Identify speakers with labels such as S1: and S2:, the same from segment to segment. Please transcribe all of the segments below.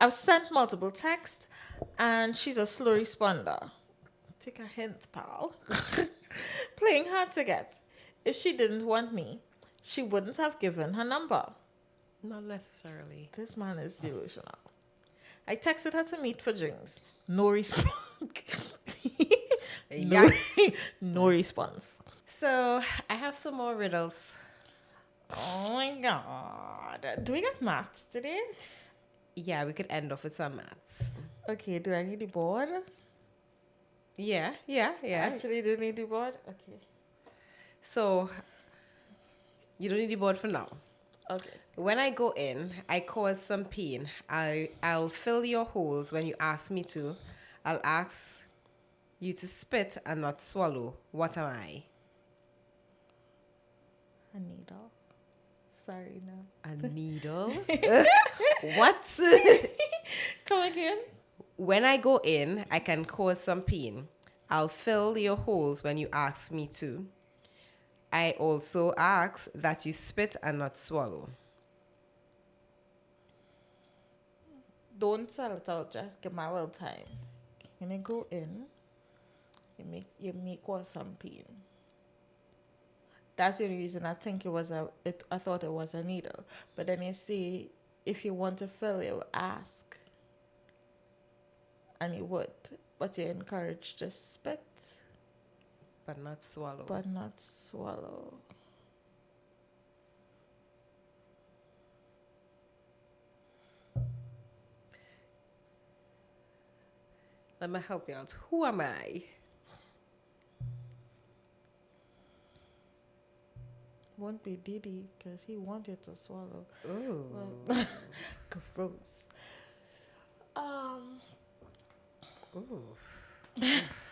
S1: I've sent multiple texts, and she's a slow responder. Take a hint, pal. Playing hard to get. If she didn't want me, she wouldn't have given her number.
S2: Not necessarily.
S1: This man is delusional. I texted her to meet for drinks. No response. no,
S2: Yikes.
S1: no response.
S2: So I have some more riddles.
S1: Oh my god. Do we get maths today?
S2: Yeah, we could end off with some maths.
S1: Okay, do I need the board?
S2: Yeah.
S1: Actually, do you need the board? Okay.
S2: So you don't need the board for now.
S1: Okay.
S2: When I go in, I cause some pain. I'll fill your holes when you ask me to. I'll ask you to spit and not swallow. What am I?
S1: A needle. Sorry, no.
S2: A needle? What?
S1: Come again?
S2: When I go in, I can cause some pain. I'll fill your holes when you ask me to. I also ask that you spit and not swallow.
S1: Don't sell it out. Just give my little time. When I go in, you make cause some pain. That's the only reason I think I thought it was a needle. But then you see, if you want to fill, you ask. And you would. But you're encouraged to spit.
S2: But not swallow.
S1: But not swallow.
S2: Let me help you out. Who am I?
S1: Won't be Diddy because he wanted to swallow.
S2: Ooh.
S1: Well, gross.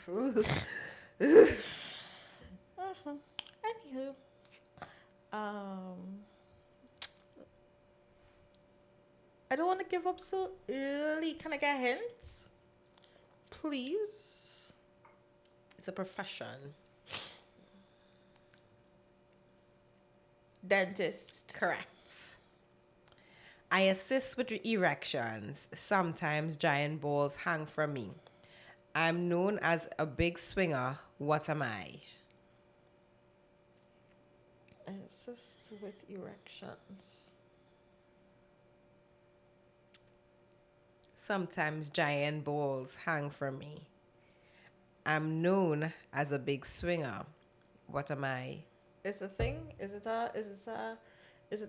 S2: Ooh.
S1: Anywho, I don't want to give up so early. Can I get hints, please?
S2: It's a profession.
S1: Dentist.
S2: Correct. I assist with erections. Sometimes giant balls hang from me. I'm known as a big swinger. What am I?
S1: I assist with erections.
S2: Sometimes giant balls hang from me. I'm known as a big swinger. What am I?
S1: Is a thing? Is it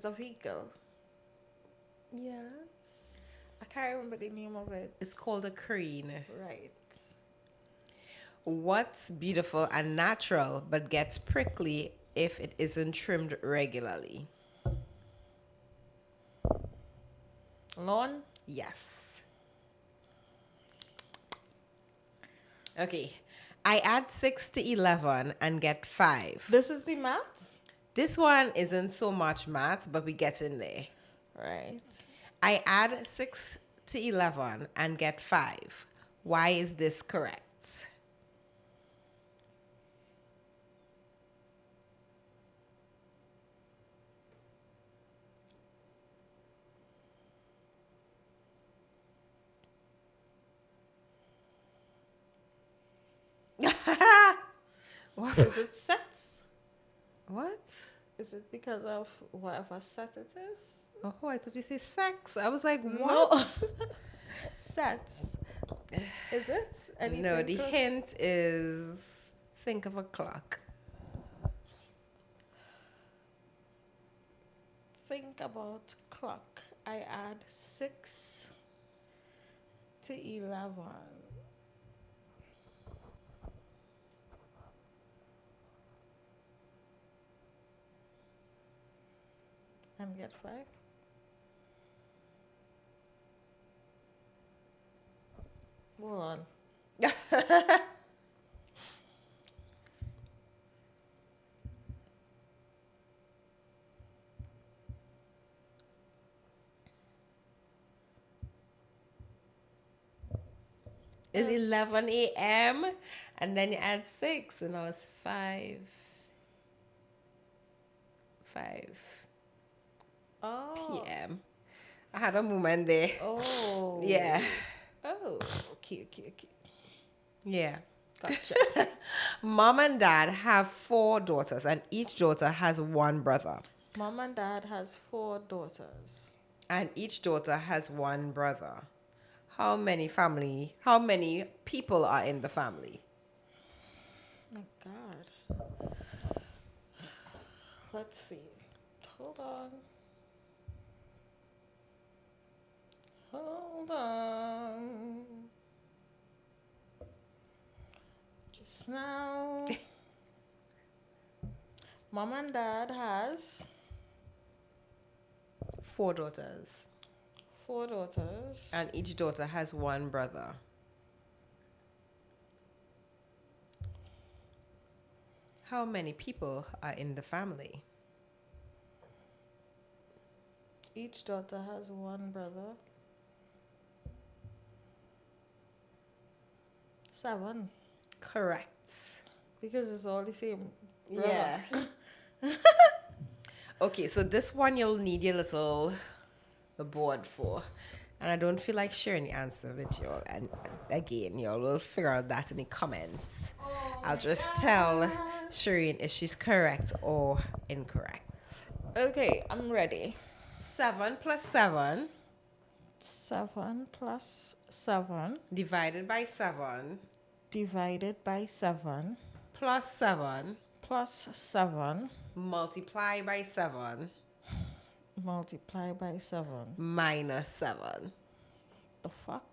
S1: a vehicle?
S2: Yeah.
S1: I can't remember the name of it.
S2: It's called a crane.
S1: Right.
S2: What's beautiful and natural but gets prickly if it isn't trimmed regularly?
S1: Lawn?
S2: Yes. Okay. I add 6 to 11 and get 5.
S1: This is the math?
S2: This one isn't so much math, but we get in there.
S1: Right.
S2: I add 6 to 11 and get 5. Why is this correct? What?
S1: Is it sets?
S2: What?
S1: Is it because of whatever set it is?
S2: Oh, I thought you said sex. I was like,
S1: No.
S2: what?
S1: Sets. Is it? Anything
S2: No, the
S1: close?
S2: hint is think of a clock.
S1: Think about clock. I add 6 to 11. And get 5. Hold on.
S2: It's 11 a.m. and then you add 6 and now it's 5. 5
S1: Oh.
S2: p.m. I had a moment there.
S1: Oh.
S2: Yeah.
S1: Oh. Okay.
S2: Yeah.
S1: Gotcha.
S2: Mom and dad have 4 daughters, and each daughter has 1 brother.
S1: Mom and dad has 4 daughters.
S2: And each daughter has 1 brother. How many people are in the family?
S1: My God. Let's see. Hold on. Just now. Mom and dad has
S2: 4 daughters.
S1: 4 daughters.
S2: And each daughter has 1 brother. How many people are in the family?
S1: Each daughter has 1 brother. 7.
S2: Correct.
S1: Because it's all the same. Brother.
S2: Yeah. Okay, so this one you'll need your little board for. And I don't feel like sharing the answer with y'all. And again, y'all will figure out that in the comments. I'll just tell Sherain if she's correct or incorrect.
S1: Okay, I'm ready.
S2: 7 plus 7
S1: 7 plus 7
S2: divided by 7
S1: divided by 7
S2: plus 7
S1: plus 7
S2: multiply by 7
S1: multiply by 7.
S2: minus 7.
S1: The fuck?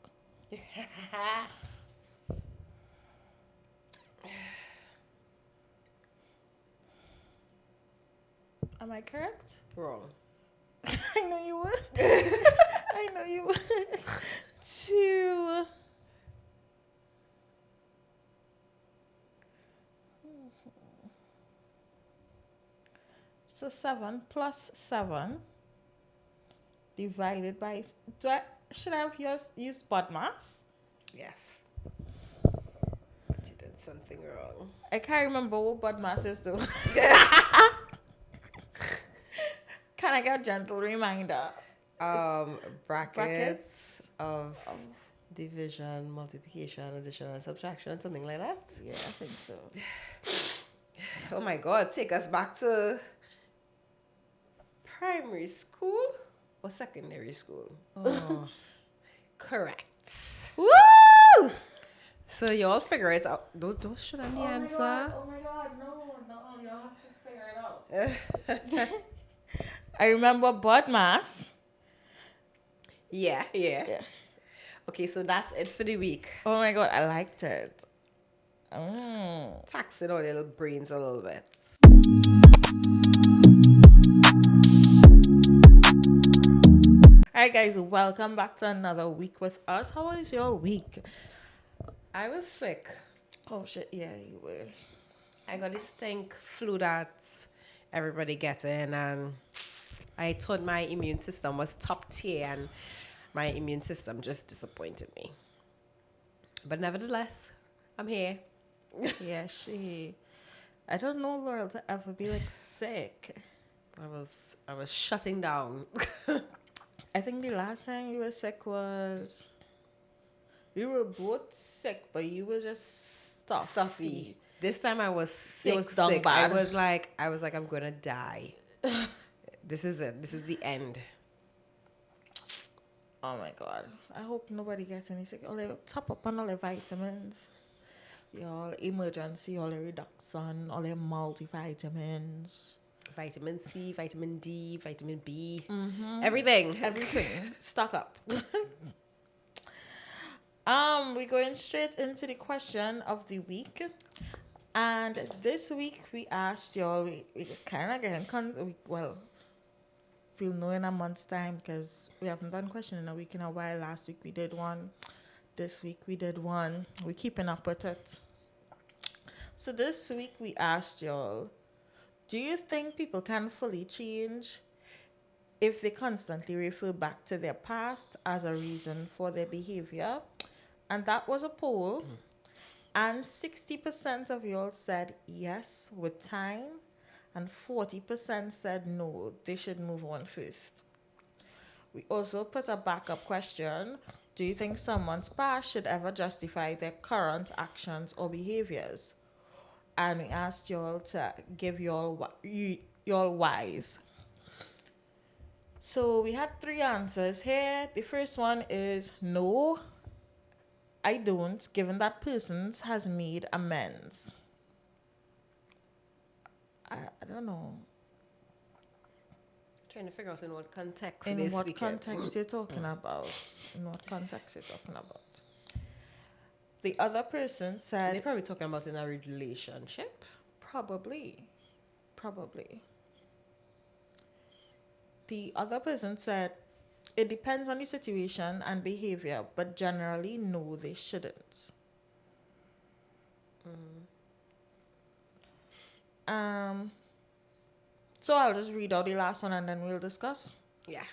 S1: Am I correct?
S2: Wrong.
S1: I know you would. I know you would. 2. So 7 plus 7 divided by. Should I have used bod mass?
S2: Yes. But you did something wrong.
S1: I can't remember what bod mass is though. Can I get a gentle reminder?
S2: Brackets of division, multiplication, addition, and subtraction, something like that.
S1: Yeah, I think so.
S2: Oh my God, take us back to primary school or secondary school? Oh, correct.
S1: Woo!
S2: So y'all figure it out. Don't show them the answer.
S1: Oh my god, no, you have to figure it out. I remember bod mass.
S2: Yeah. Okay, so that's it for the week.
S1: Oh my god, I liked it.
S2: Taxing our little brains a little bit.
S1: Alright guys, welcome back to another week with us. How was your week?
S2: I was sick.
S1: Oh shit, yeah, you were.
S2: I got this stink flu that everybody getting, and I thought my immune system was top tier, and my immune system just disappointed me. But nevertheless, I'm here.
S1: Yeah, I don't know Laurel to ever be like sick.
S2: I was shutting down.
S1: I think the last time you were sick was we were both sick, but you were just stuffy.
S2: This time I was sick.
S1: It was done
S2: sick.
S1: bad.
S2: I was like I'm gonna die. This is it. This is the end.
S1: Oh my god. I hope nobody gets any sick. All the top up on all the vitamins. Your emergency, all the reduction, all the multivitamins.
S2: Vitamin C, vitamin D, vitamin B, everything.
S1: Stock up. We're going straight into the question of the week. And this week we asked y'all, we kind of getting, we'll know in a month's time because we haven't done question in a week in a while. Last week we did one. This week we did one. We're keeping up with it. So this week we asked y'all, do you think people can fully change if they constantly refer back to their past as a reason for their behavior? And that was a poll. And 60% of y'all said yes with time. And 40% said no, they should move on first. We also put a backup question. Do you think someone's past should ever justify their current actions or behaviors? And we asked y'all to give y'all whys. So we had three answers here. The first one is no, I don't, given that persons has made amends. I don't know.
S2: Trying to figure out in what context
S1: In
S2: it is
S1: what
S2: speaking.
S1: context you're talking about? In what context you're talking about? The other person
S2: They're
S1: said
S2: probably talking about in a relationship.
S1: probably. The other person said it depends on the situation and behavior, but generally no, they shouldn't. So I'll just read out the last one and then we'll discuss.
S2: Yeah.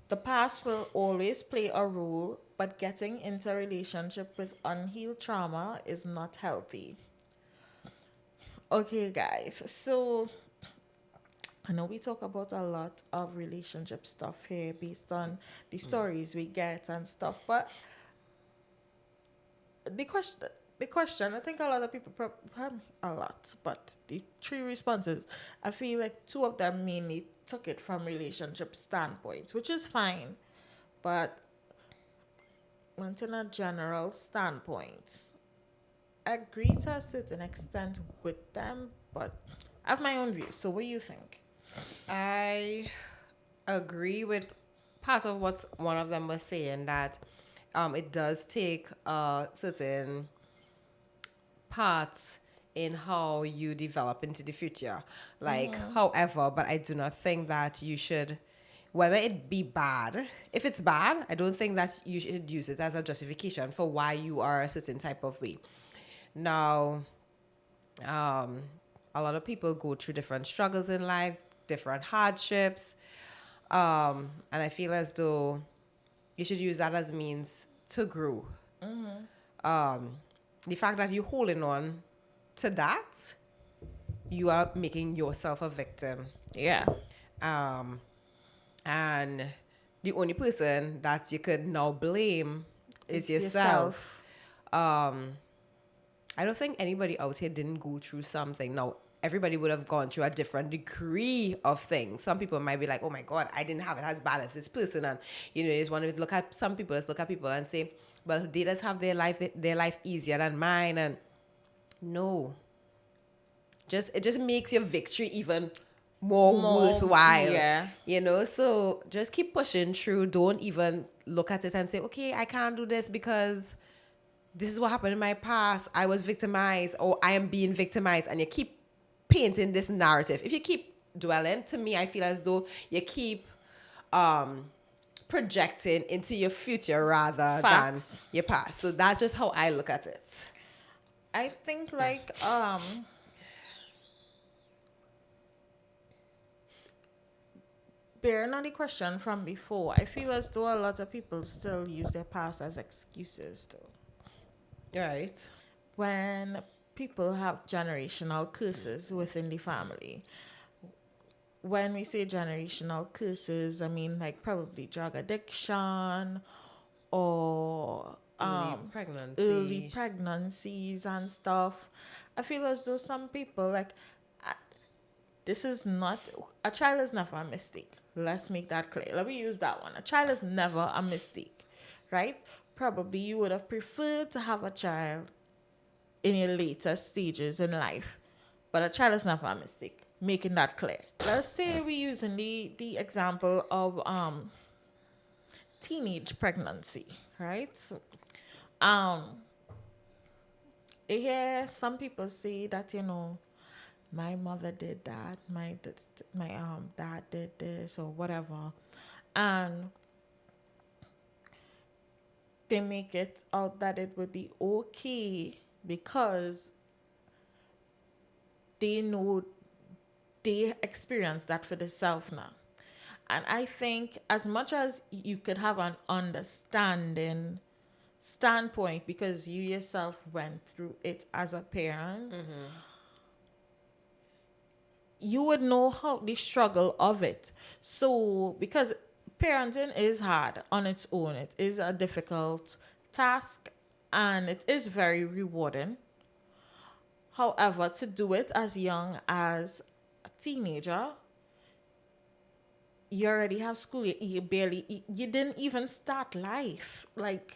S1: The past will always play a role, but getting into a relationship with unhealed trauma is not healthy. Okay, guys, so I know we talk about a lot of relationship stuff here based on the stories we get and stuff, but the question, I think a lot of people, a lot, but the three responses, I feel like two of them mainly took it from relationship standpoints, which is fine, but went in a general standpoint. I agree to a certain extent with them, but I have my own views. So what do you think?
S2: I agree with part of what one of them was saying, that it does take a certain part in how you develop into the future. Like, however, but I do not think that you should, whether it be bad, if it's bad, I don't think that you should use it as a justification for why you are a certain type of way. Now, a lot of people go through different struggles in life, different hardships, and I feel as though you should use that as means to grow. The fact that you're holding on to that, you are making yourself a victim.
S1: Yeah.
S2: And the only person that you could now blame is yourself. I don't think anybody out here didn't go through something. Now, everybody would have gone through a different degree of things. Some people might be like, oh my God, I didn't have it as bad as this person. And, you just want to look at some people, let's look at people and say, well, they just have their life easier than mine. And no, it just makes your victory even more worthwhile.
S1: Yeah.
S2: So just keep pushing through. Don't even look at it and say, okay, I can't do this because this is what happened in my past. I was victimized, or I am being victimized. And you keep painting this narrative. If you keep dwelling, to me, I feel as though you keep projecting into your future rather than your past. So that's just how I look at it.
S1: I think bearing on the question from before, I feel as though a lot of people still use their past as excuses though.
S2: Right.
S1: When people have generational curses within the family. When we say generational curses, I mean like probably drug addiction or early pregnancies and stuff. I feel as though some people this is not, a child is never a mistake. Let's make that clear. Let me use that one. A child is never a mistake, right? Probably you would have preferred to have a child in your later stages in life, but a child is never a mistake. Making that clear. Let's say we're using the example of teenage pregnancy, right? Yeah, some people say that my mother did that, my dad did this or whatever, and they make it out that it would be okay because they know they experience that for themselves now. And I think as much as you could have an understanding standpoint because you yourself went through it as a parent, you would know how the struggle of it. So because parenting is hard on its own. It is a difficult task and it is very rewarding. However, to do it as young as a teenager, you already have school. You didn't even start life. Like,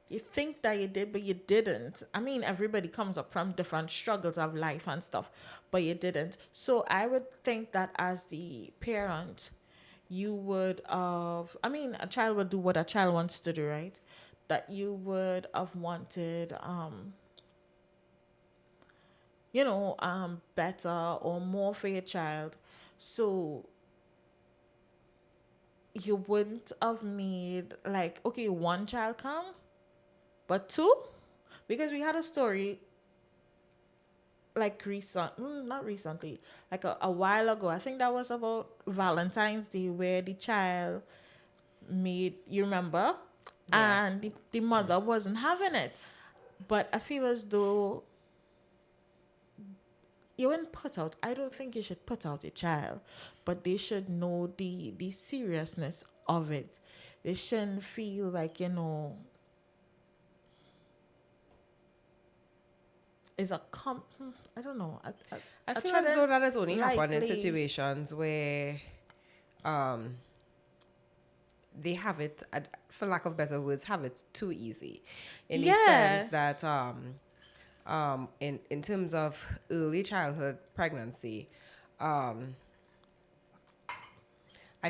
S1: you think that you did, but you didn't. I mean, everybody comes up from different struggles of life and stuff, but you didn't. So I would think that as the parent, you would have, I mean, a child would do what a child wants to do, right? That you would have wanted, better or more for your child. So you wouldn't have made like, okay, one child come, but two? Because we had a story like not recently, like a while ago. I think that was about Valentine's Day where the child made, you remember?
S2: Yeah.
S1: And the mother wasn't having it. But I feel as though you wouldn't put out, I don't think you should put out a child, but they should know the seriousness of it. They shouldn't feel like, is I don't know.
S2: I feel as though that has only happened in
S1: likely-
S2: situations where they have it, for lack of better words, have it too easy. In the
S1: Yeah.
S2: sense that in terms of early childhood pregnancy, I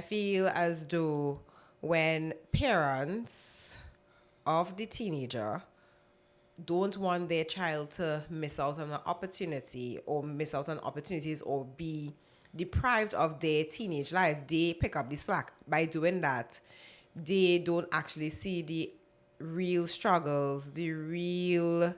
S2: feel as though when parents of the teenager don't want their child to miss out on an opportunity or miss out on opportunities or be deprived of their teenage lives, they pick up the slack. By doing that, they don't actually see the real struggles, the real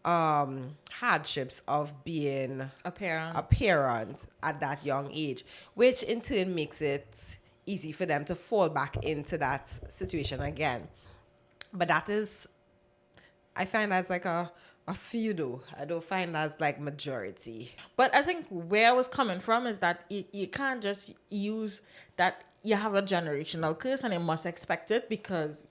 S2: hardships of being
S1: a parent.
S2: a parent at that young age, which in turn makes it easy for them to fall back into that situation again. But that is, I find that's like a few though. I don't find that's like majority.
S1: But I think where I was coming from is that you can't just use that you have a generational curse and you must expect it because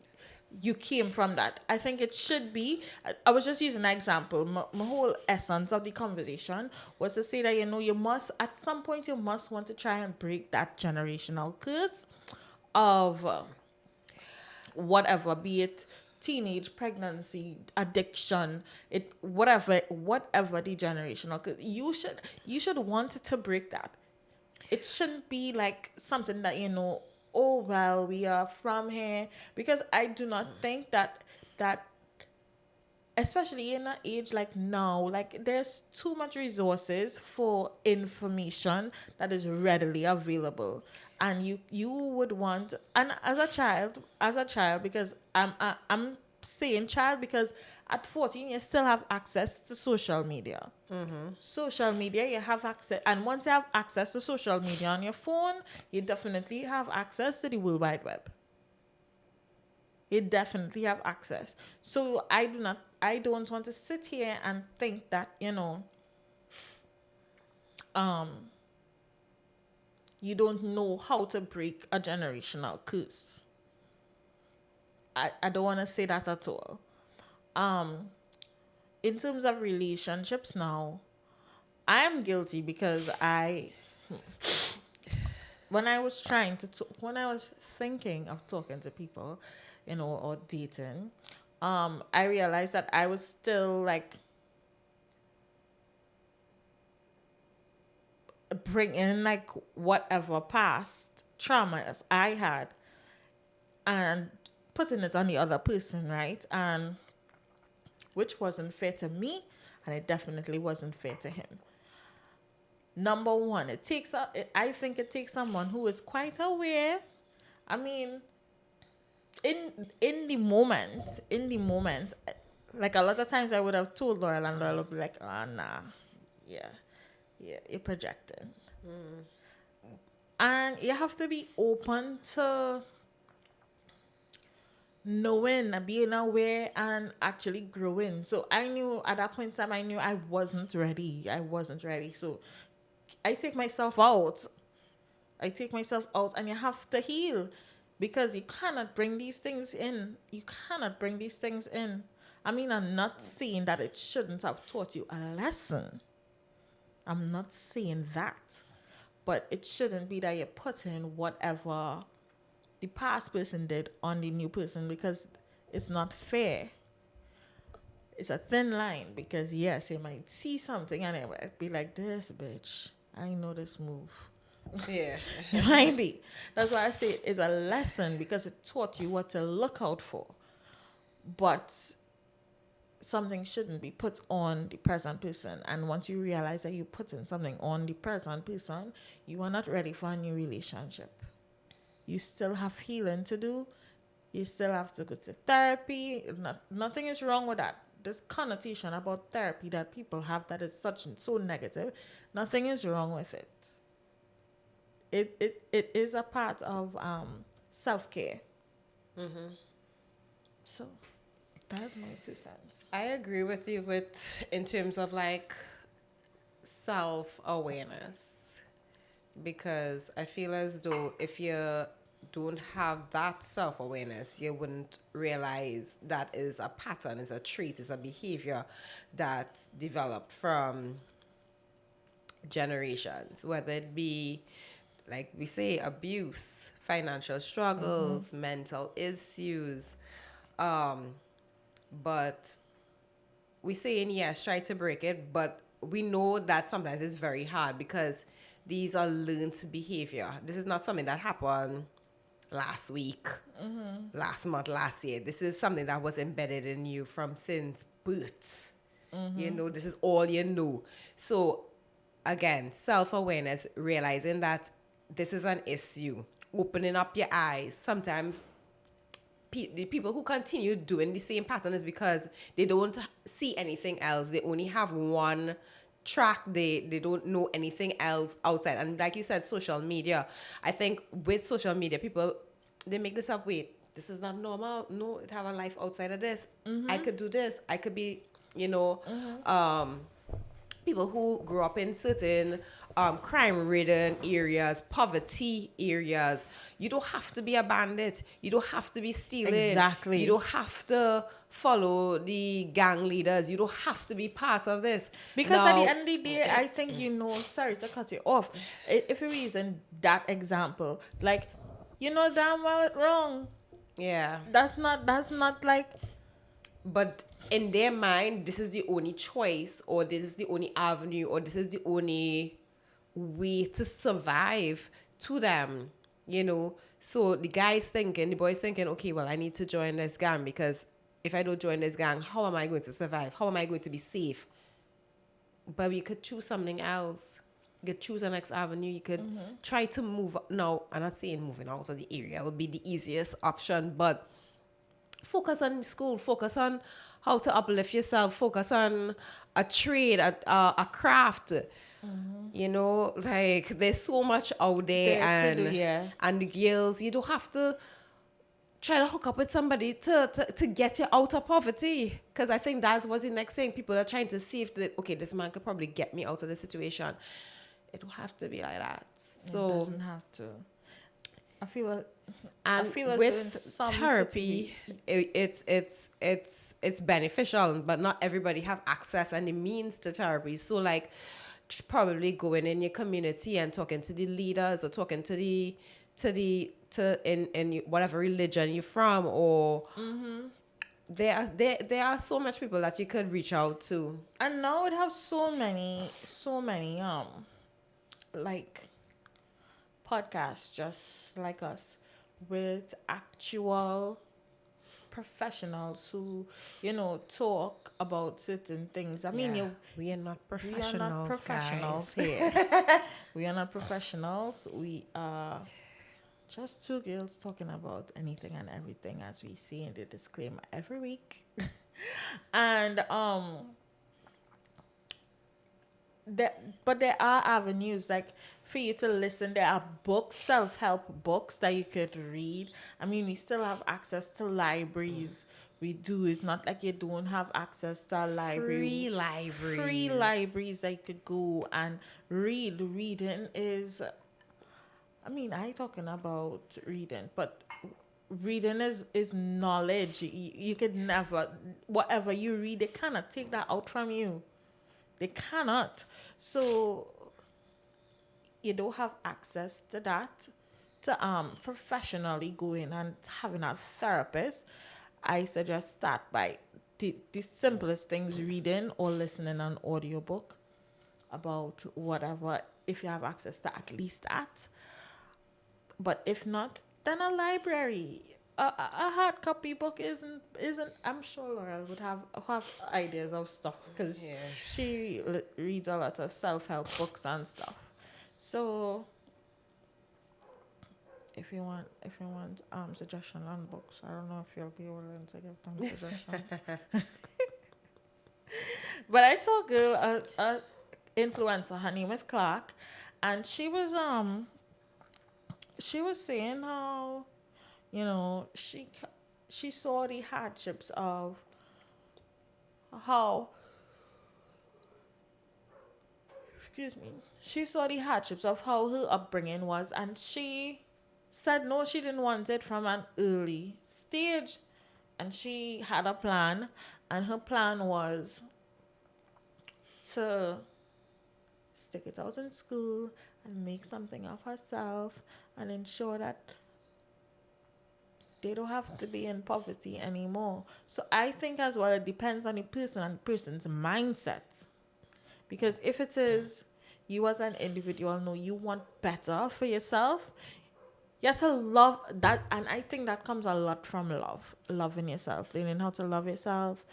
S1: you came from that. I think it should be, I was just using an example. My whole essence of the conversation was to say that, you must, at some point, you must want to try and break that generational curse of whatever, be it teenage, pregnancy, addiction, whatever the generational, cause you should want to break that. It shouldn't be like something that, oh well, we are from here, because I do not think that especially in an age like now, like there's too much resources for information that is readily available, and you would want, and as a child, because I'm saying child because at 14 you still have access to social media. Social media, you have access, and once you have access to social media on your phone, you definitely have access to the World Wide Web. You definitely have access. So I don't want to sit here and think that, you don't know how to break a generational curse. I don't want to say that at all. In terms of relationships now, I'm guilty because when I was when I was thinking of talking to people, or dating, I realized that I was still like bringing like whatever past traumas I had and putting it on the other person, right? And which wasn't fair to me, and it definitely wasn't fair to him. Number one, I think it takes someone who is quite aware. I mean, in the moment, like a lot of times I would have told Laurel, and Laurel would be like, "Oh nah, yeah, you're projecting." And you have to be open to knowing and being aware and actually growing. So I knew at that point in time, I knew I wasn't ready. So I take myself out, and you have to heal. because you cannot bring these things in. You cannot bring these things in. I mean, I'm not saying that it shouldn't have taught you a lesson. I'm not saying that. But it shouldn't be that you're putting whatever the past person did on the new person, because it's not fair. It's a thin line, because yes, you might see something and it might be like, this bitch, I know this move.
S2: Yeah.
S1: It might be. That's why I say it's a lesson, because it taught you what to look out for. But something shouldn't be put on the present person. And once you realize that you're putting something on the present person, you are not ready for a new relationship. You still have healing to do. You still have to go to therapy. Nothing is wrong with that. This connotation about therapy that people have that is so negative, nothing is wrong with it. It is a part of self-care.
S2: Mm-hmm.
S1: So that's my 2 cents.
S2: I agree with you in terms of like self-awareness, because I feel as though if you don't have that self-awareness, you wouldn't realize that is a pattern, is a trait, is a behavior that's developed from generations, whether it be, like we say, abuse, financial struggles, mental issues, but we saying yes, try to break it, but we know that sometimes it's very hard because these are learned behavior. This is not something that happened last week, last month, last year. This is something that was embedded in you from since birth. You know, this is all you know. So again, self-awareness, realizing that this is an issue, opening up your eyes. Sometimes the people who continue doing the same pattern is because they don't see anything else. They only have one track. They don't know anything else outside. And like you said, social media. I think with social media, people, they make this up. Wait, this is not normal. No, it have a life outside of this. I could do this. I could be, you know, people who grew up in certain crime-ridden areas, poverty areas. You don't have to be a bandit. You don't have to be stealing.
S1: Exactly.
S2: You don't have to follow the gang leaders. You don't have to be part of this.
S1: Because
S2: Now,
S1: at the end of the day, I think, sorry to cut you off. If you're using that example, like, you know damn well it's wrong.
S2: yeah.
S1: That's not like,
S2: But in their mind, this is the only choice, or this is the only avenue, or this is the only way to survive to them, you know. So the boy's thinking, okay, well, I need to join this gang, because if I don't join this gang, how am I going to survive? How am I going to be safe? But you could choose something else. You could choose the next avenue. You could try to move. Now, I'm not saying moving out of the area would be the easiest option, but focus on school, focus on how to uplift yourself, focus on a trade, a craft. You know, like there's so much out there, and the girls, you don't have to try to hook up with somebody to get you out of poverty, because I think that was the next thing. People are trying to see if okay, this man could probably get me out of the situation. It don't have to be like that. So
S1: it doesn't have to. I feel like,
S2: and with therapy, it's beneficial, but not everybody have access and the means to therapy. So like probably going in your community and talking to the leaders, or talking to in whatever religion you're from, or there are so much people that you could reach out to.
S1: And now it has so many like podcasts just like us, with actual professionals who, talk about certain things. I mean,
S2: we are not professionals, guys.
S1: Here. We are not professionals. We are just two girls talking about anything and everything, as we see in the disclaimer every week. And but there are avenues, like, for you to listen. There are books, self-help books that you could read. I mean, we still have access to libraries. We do. It's not like you don't have access to a library. Free libraries that you could go and read. Reading is, I mean, I talking about reading, but reading is knowledge. You could never, whatever you read, they cannot take that out from you. They cannot. So you don't have access to that, to professionally go in and having a therapist. I suggest start by the simplest things, reading or listening an audiobook about whatever, if you have access to at least that. But if not, then a library. A hard copy book isn't. I'm sure Laurel would have ideas of stuff because
S2: Yeah.
S1: she reads a lot of self-help books and stuff. So if you want suggestion on books, I don't know if you'll be willing to give them suggestions. But I saw a girl, a influencer. Her name is Clark, and she was saying how, she saw the hardships of how, excuse me, she saw the hardships of how her upbringing was, and she said no, she didn't want it from an early stage, and she had a plan, and her plan was to stick it out in school and make something of herself and ensure that they don't have to be in poverty anymore. So I think as well it depends on the person and the person's mindset. Because if it is you as an individual know you want better for yourself, you have to love that, and I think that comes a lot from loving yourself, learning how to love yourself.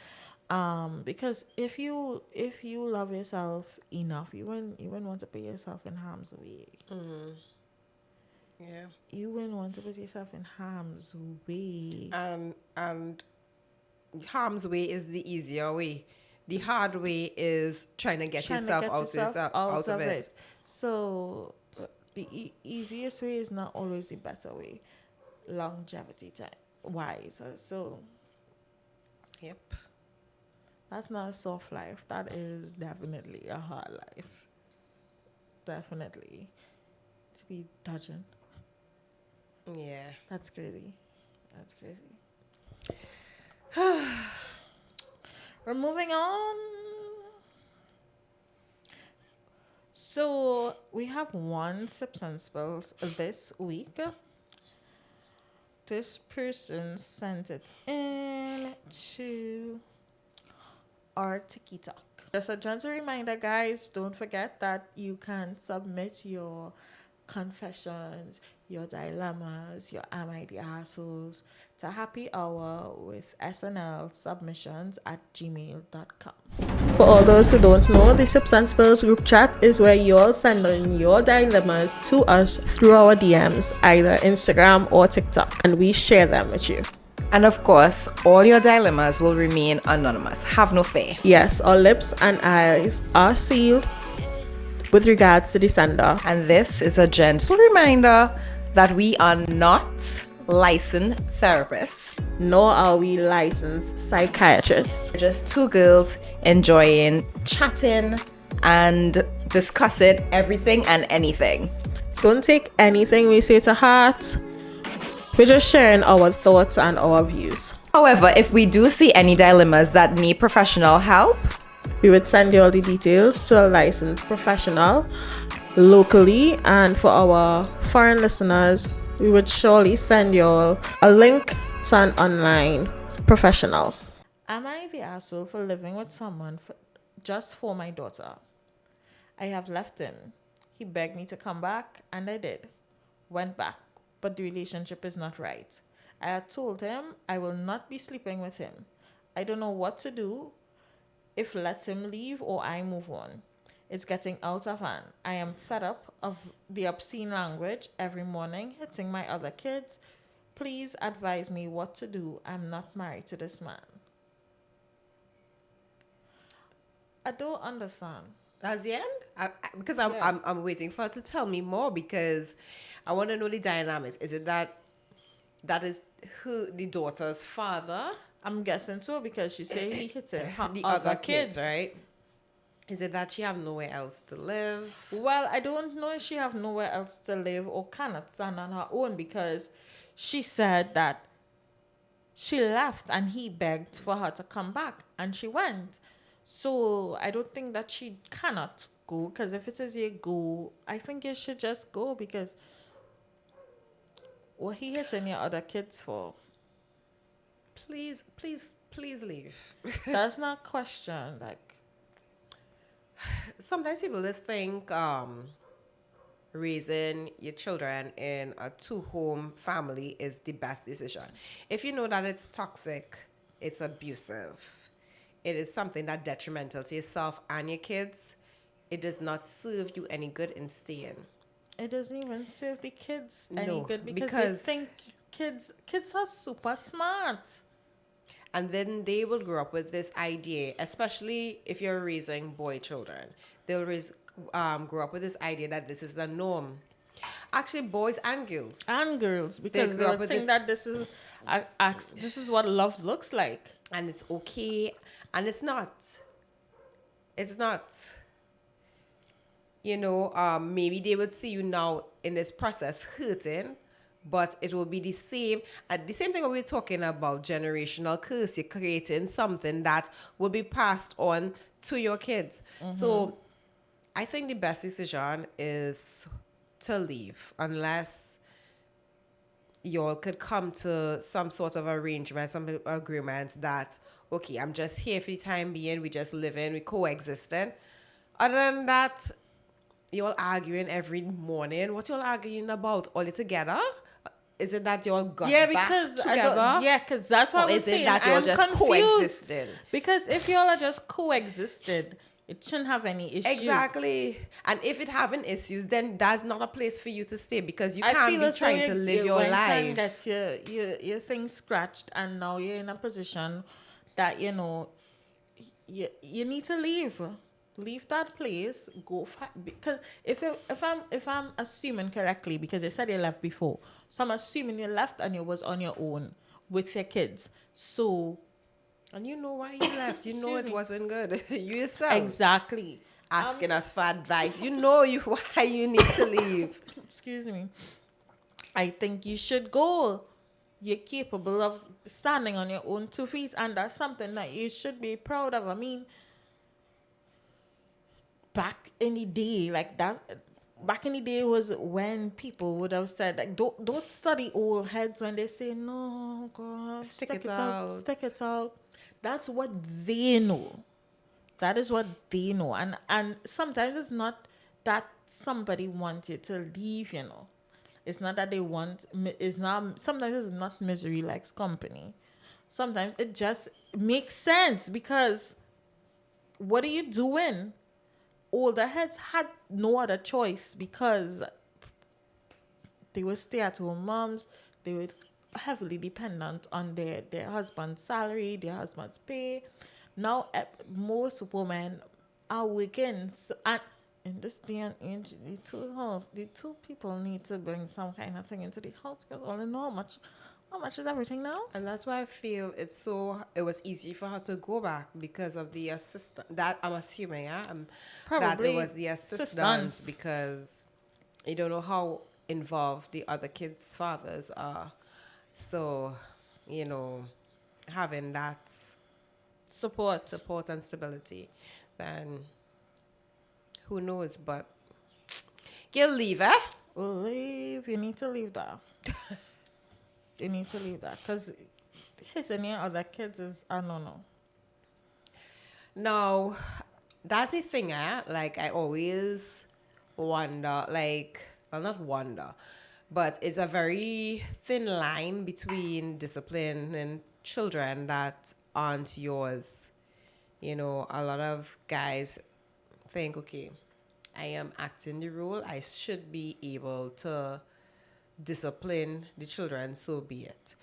S1: Because if you love yourself enough, you wouldn't want to put yourself in harm's way.
S2: Yeah.
S1: You wouldn't want to put yourself in harm's way.
S2: And harm's way is the easier way. The hard way is trying to get yourself out of it.
S1: So the easiest way is not always the better way, longevity wise. So
S2: Yep.
S1: that's not a soft life. That is definitely a hard life. Definitely. To be dodging.
S2: Yeah.
S1: That's crazy. That's crazy. We're moving on. So we have one Sips and Spills this week. This person sent it in to our TikTok. Just a gentle reminder, guys, don't forget that you can submit your confessions, your dilemmas, your am I the assholes to happy hour with SnL submissions at gmail.com. For all those who don't know, the Sips and Spills group chat is where you'll send in your dilemmas to us through our DMs, either Instagram or TikTok, and we share them with you.
S2: And of course, all your dilemmas will remain anonymous. Have no fear.
S1: Yes, our lips and eyes are sealed with regards to the sender.
S2: And this is a gentle reminder that we are not licensed therapists,
S1: nor are we licensed psychiatrists.
S2: We're just two girls enjoying chatting and discussing everything and anything.
S1: Don't take anything we say to heart. We're just sharing our thoughts and our views.
S2: However, if we do see any dilemmas that need professional help,
S1: we would send you all the details to a licensed professional locally, and for our foreign listeners, we would surely send you all a link to an online professional. Am I the asshole for living with someone just for my daughter? I have left him. He begged me to come back, and I did. Went back, but the relationship is not right. I had told him I will not be sleeping with him. I don't know what to do, if let him leave or I move on. It's getting out of hand. I am fed up of the obscene language every morning hitting my other kids. Please advise me what to do. I'm not married to this man. I don't understand.
S2: That's the end? Because I'm waiting for her to tell me more, because I want to know the dynamics. Is it that is the daughter's father?
S1: I'm guessing so, because she said he hit her
S2: the other kids, right? Is it that she have nowhere else to live?
S1: Well, I don't know if she have nowhere else to live or cannot stand on her own, because she said that she left and he begged for her to come back and she went. So I don't think that she cannot go, because if it says you go, I think you should just go, because what he hitting your other kids for?
S2: Please, please, please leave.
S1: That's not question. Like,
S2: Sometimes people just think raising your children in a two-home family is the best decision. If you know that it's toxic, it's abusive, it is something that's detrimental to yourself and your kids, it does not serve you any good in staying.
S1: it doesn't even serve the kids any
S2: No,
S1: good, because you
S2: because-
S1: think kids are super smart.
S2: And then they will grow up with this idea, especially if you're raising boy children. They'll grow up with this idea that this is the norm. Actually, boys and girls.
S1: And girls, because
S2: grew up
S1: they
S2: with
S1: think
S2: this-
S1: that this is what love looks like.
S2: And it's okay. And it's not. It's not. You know, maybe they would see you now in this process hurting, but it will be the same. And the same thing when we're talking about generational curse. You're creating something that will be passed on to your kids. So I think the best decision is to leave, unless y'all could come to some sort of arrangement, some agreement that, okay, I'm just here for the time being, we just living, we coexisting. Other than that, y'all arguing every morning. What y'all arguing about? All it together? Is it that y'all got
S1: Yeah,
S2: back
S1: because
S2: together?
S1: because that's what
S2: Or
S1: I was
S2: is it
S1: saying.
S2: that y'all
S1: I'm
S2: just
S1: confused.
S2: coexisting?
S1: Because if y'all are just coexisted, it shouldn't have any issues.
S2: Exactly. And if it having issues, then that's not a place for you to stay, because you
S1: I
S2: can't
S1: feel
S2: be
S1: as though
S2: trying to live your
S1: went and
S2: life.
S1: get your thing scratched, and now you're in a position that you need to leave that place, go because if I'm assuming correctly, because they said you left before, so I'm assuming you left and you was on your own with your kids. So
S2: And you know why you left. You know
S1: Excuse
S2: it
S1: me.
S2: wasn't good. You yourself
S1: exactly,
S2: asking us for advice. You know why you need to leave.
S1: excuse me, I think you should go. You're capable of standing on your own 2 feet, and that's something that you should be proud of. I mean, back in the day, like that, back in the day was when people would have said, like, don't study old heads when they say, no, God,
S2: Stick it out.
S1: stick it out. That's what they know. That is what they know. And sometimes it's not that somebody wants you to leave, It's not that they want, sometimes it's not misery likes company. Sometimes it just makes sense, because what are you doing? Older heads had no other choice, because they were stay-at-home moms. They were heavily dependent on their husband's salary, their husband's pay. Now, most women are working. So, and in this day and age, the two people need to bring some kind of thing into the house, because all in all, how much is everything now?
S2: And that's why I feel it was easy for her to go back, because of the assistant. That I'm assuming, that
S1: Probably
S2: it was the assistance,
S1: assistance.
S2: because you don't know how involved the other kids' fathers are. So, having that support and stability, then who knows? But you'll leave, eh?
S1: Leave. You need to leave that. You need to leave that, because his and your other kids is, I don't know.
S2: No, that's the thing, Like, I always wonder, not wonder, but it's a very thin line between discipline and children that aren't yours. A lot of guys think, okay, I am acting the role, I should be able to discipline the children, so be it.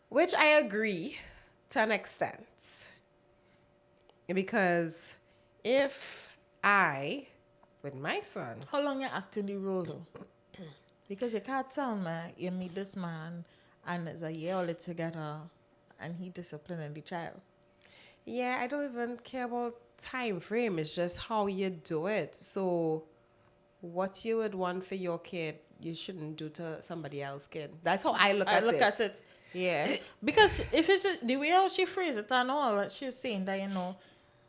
S2: Which I agree to an extent. Because if I, with my son...
S1: How long you acting the role, though? Because you can't tell me you meet this man and it's a year all together and he disciplining the child.
S2: Yeah, I don't even care about time frame. It's just how you do it. So what you would want for your kid, you shouldn't do to somebody else's kid. That's how I look
S1: I
S2: at
S1: look
S2: it.
S1: at it, yeah. Because if it's the way how she phrased it and all, like, she's saying that,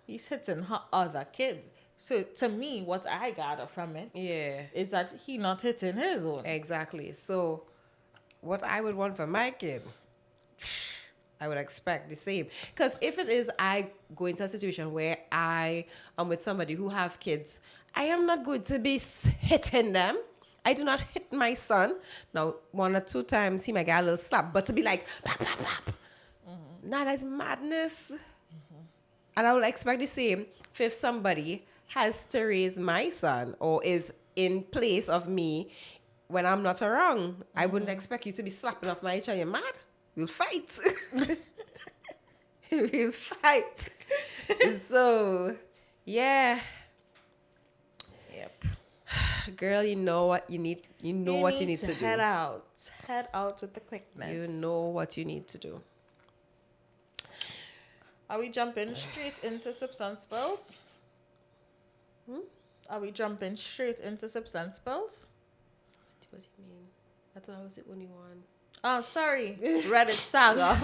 S1: he's hitting her other kids. So to me, what I gather from it
S2: Yeah.
S1: is that he not hitting his own.
S2: Exactly. So, what I would want for my kid, I would expect the same. Because if it is I go into a situation where I am with somebody who have kids, I am not going to be hitting them. I do not hit my son. Now, 1 or 2 times he might get a little slap, but to be like, pap, pap, pap. Nah, that's madness. And I would expect the same if somebody has to raise my son or is in place of me when I'm not around. I wouldn't expect you to be slapping up my child. You're mad? We'll fight. We'll fight. So, yeah.
S1: Yep.
S2: Girl, you know what you need. You know what you need to do.
S1: Head out. Head out with the quickness.
S2: You know what you need to do.
S1: Are we jumping straight into substance spells? Are we jumping straight into substance spells?
S2: What do you mean? I thought I was the only one.
S1: Oh, sorry. Reddit Saga.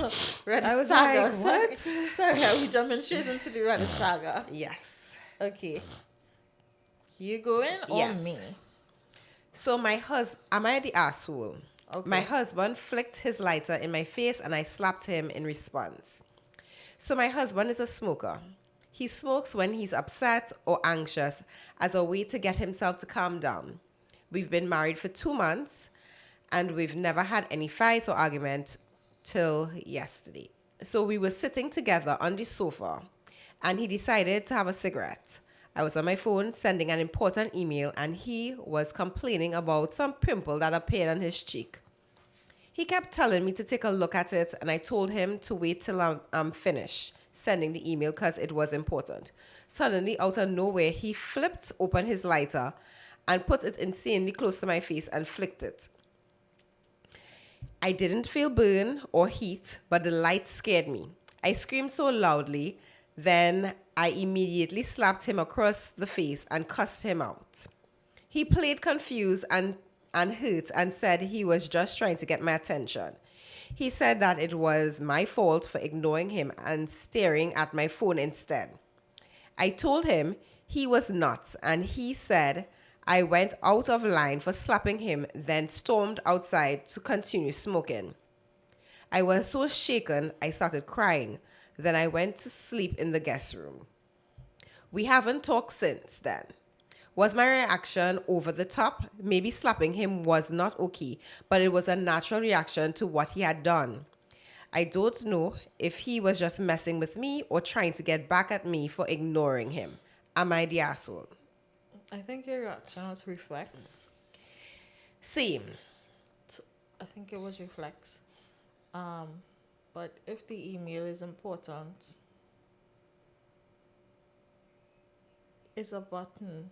S1: Reddit
S2: I was
S1: Saga.
S2: like, what?
S1: Sorry, are we jumping straight into the Reddit Saga?
S2: Yes.
S1: Okay. You going or
S2: Yes.
S1: me?
S2: So my husband, am I the asshole?
S1: Okay.
S2: My husband flicked his lighter in my face and I slapped him in response. So my husband is a smoker. He smokes when he's upset or anxious as a way to get himself to calm down. We've been married for 2 months and we've never had any fights or argument till yesterday. So we were sitting together on the sofa and he decided to have a cigarette. I was on my phone sending an important email and he was complaining about some pimple that appeared on his cheek. He kept telling me to take a look at it and I told him to wait till I'm finished sending the email because it was important. Suddenly, out of nowhere, he flipped open his lighter and put it insanely close to my face and flicked it. I didn't feel burn or heat, but the light scared me. I screamed so loudly, then I immediately slapped him across the face and cussed him out. He played confused and hurt and said he was just trying to get my attention. He said that it was my fault for ignoring him and staring at my phone instead. I told him he was nuts and he said I went out of line for slapping him, then stormed outside to continue smoking. I was so shaken I started crying. Then I went to sleep in the guest room. We haven't talked since then. Was my reaction over the top? Maybe slapping him was not okay, but it was a natural reaction to what he had done. I don't know if he was just messing with me or trying to get back at me for ignoring him. Am I the asshole?
S1: I think your reaction was reflex.
S2: Same.
S1: I think it was reflex. But if the email is important, it's a button.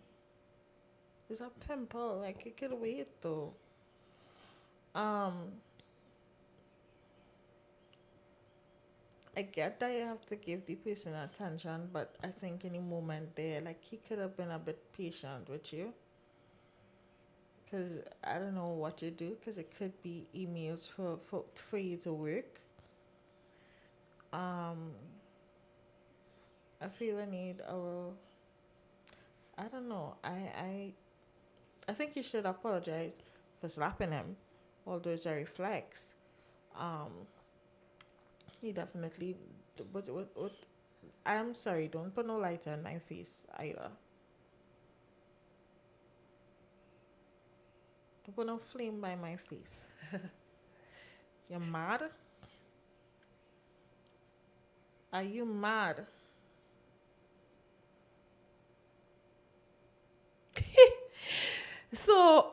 S1: It's a pimple. Like, it could wait though. I get that you have to give the person attention, but I think in the moment there, like, he could have been a bit patient with you. Because I don't know what you do, because it could be emails for you to work. I feel I need I don't know. I think you should apologize for slapping him, although it's a reflex. He definitely, but I'm sorry, don't put no lighter in my face either. Don't put no flame by my face. You're mad? Are you mad?
S2: So,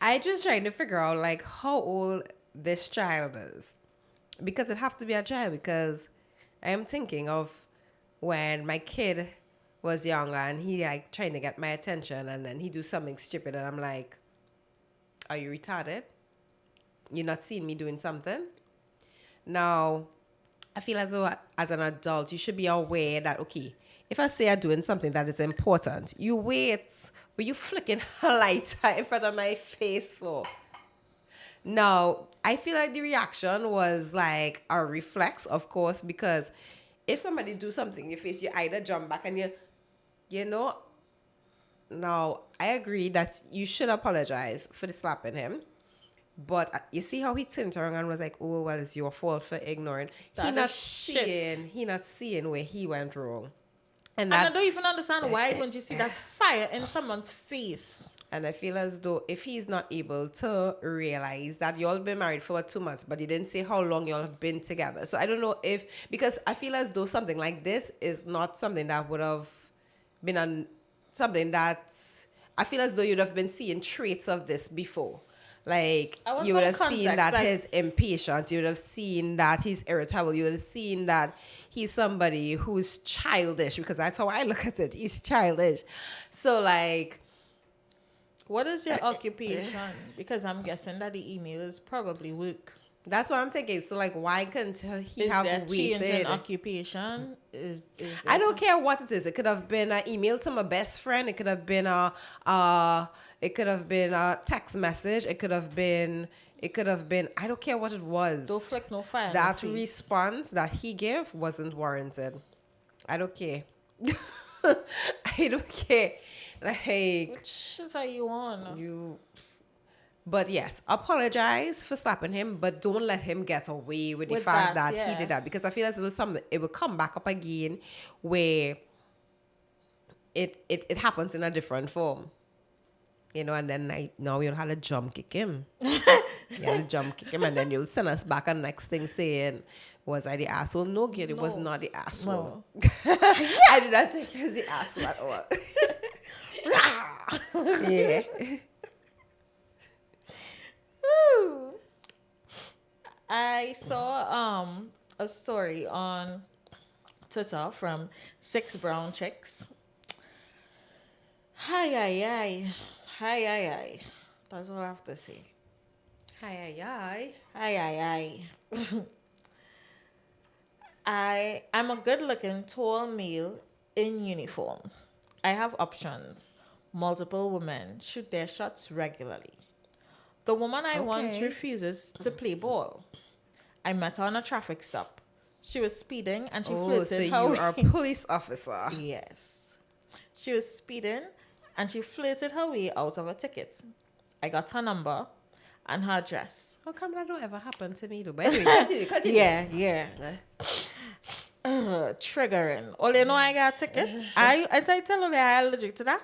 S2: I just trying to figure out like how old this child is. Because it have to be a child because I am thinking of when my kid was younger and he like trying to get my attention and then he do something stupid and I'm like, are you retarded? You're not seeing me doing something? Now, I feel as though as an adult, you should be aware that, okay, if I say I'm doing something that is important, you wait, but you flicking a lighter in front of my face for. Now, I feel like the reaction was like a reflex, of course, because if somebody do something in your face, you either jump back and you know, now I agree that you should apologize for the slapping him. But you see how he turned around and was like, "Oh well, it's your fault for ignoring." He not seeing where he went wrong,
S1: And I don't even understand why when you see that fire in someone's face.
S2: And I feel as though if he's not able to realize that y'all been married for 2 months, but he didn't say how long y'all have been together. So I don't know because I feel as though something like this is not something that would have been something that I feel as though you'd have been seeing traits of this before. Like, you would have seen that he's impatient. You would have seen that he's irritable. You would have seen that he's somebody who's childish, because that's how I look at it. He's childish. So, like...
S1: What is your occupation? Because I'm guessing that the email is probably work.
S2: That's what I'm thinking. So, like, why couldn't he have waited?
S1: Change in occupation?
S2: I don't care what it is. It could have been an email to my best friend. It could have been a text message. It could have been. I don't care what it was.
S1: Don't flick no fire.
S2: That response that he gave wasn't warranted. I don't care. I don't care. Like,
S1: what shit are you on?
S2: But yes, apologize for slapping him, but don't let him get away with the fact that he did that, because I feel as though it will come back up again where it happens in a different form. You know, and then now you'll have to jump kick him. You have to jump kick him, and then you'll send us back a next thing saying, was I the asshole? No, girl, it was not the asshole. No. I did not think he was the asshole at all. Yeah.
S1: I saw a story on Twitter from 6 brown chicks. Hi. That's all I have to say.
S2: Hi.
S1: I'm a good-looking, tall male in uniform. I have options. Multiple women shoot their shots regularly. The woman I want refuses to play ball. I met her on a traffic stop. She was speeding and she flirted
S2: so you are a police officer.
S1: Yes. She was speeding and she flirted her way out of a ticket. I got her number and her address.
S2: How come that don't ever happen to me though? But anyway, continue.
S1: Yeah. Triggering. All you know, I got a ticket. I tell you, I allergic to that.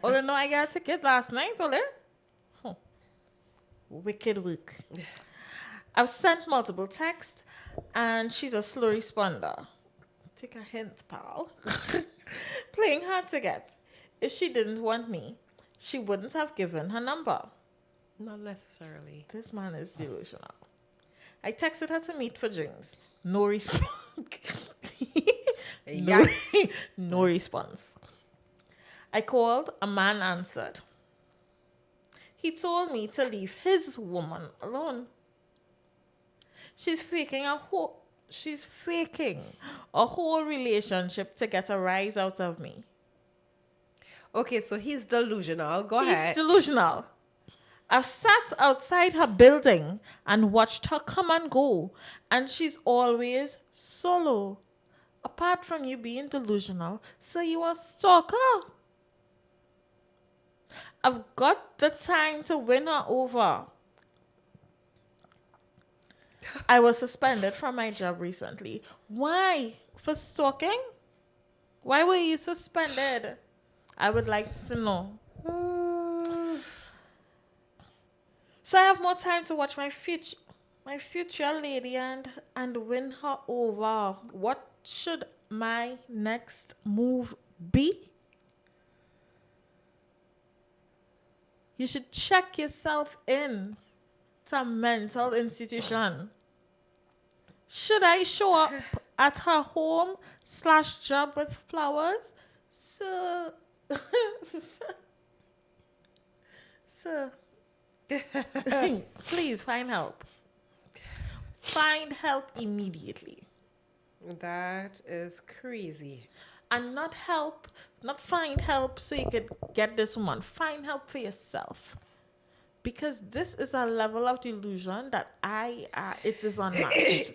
S1: All you know, I got a ticket last night. All you. Wicked week. I've sent multiple texts, and she's a slow responder. Take a hint, pal. Playing hard to get. If she didn't want me, she wouldn't have given her number.
S2: Not necessarily.
S1: This man is delusional. I texted her to meet for drinks. No response. No response. I called, a man answered. He told me to leave his woman alone. She's faking a whole relationship to get a rise out of me.
S2: Okay, so he's delusional. Go ahead.
S1: He's delusional. I've sat outside her building and watched her come and go, and she's always solo. Apart from you being delusional, so you a stalker. I've got the time to win her over. I was suspended from my job recently. Why? For stalking? Why were you suspended? I would like to know. So I have more time to watch my future lady and win her over. What should my next move be? You should check yourself in to a mental institution. Should I show up at her home/job with flowers? Sir. Please find help. Find help immediately.
S2: That is crazy.
S1: and not find help so you could get this woman. Find help for yourself. Because this is a level of delusion that it is unmatched.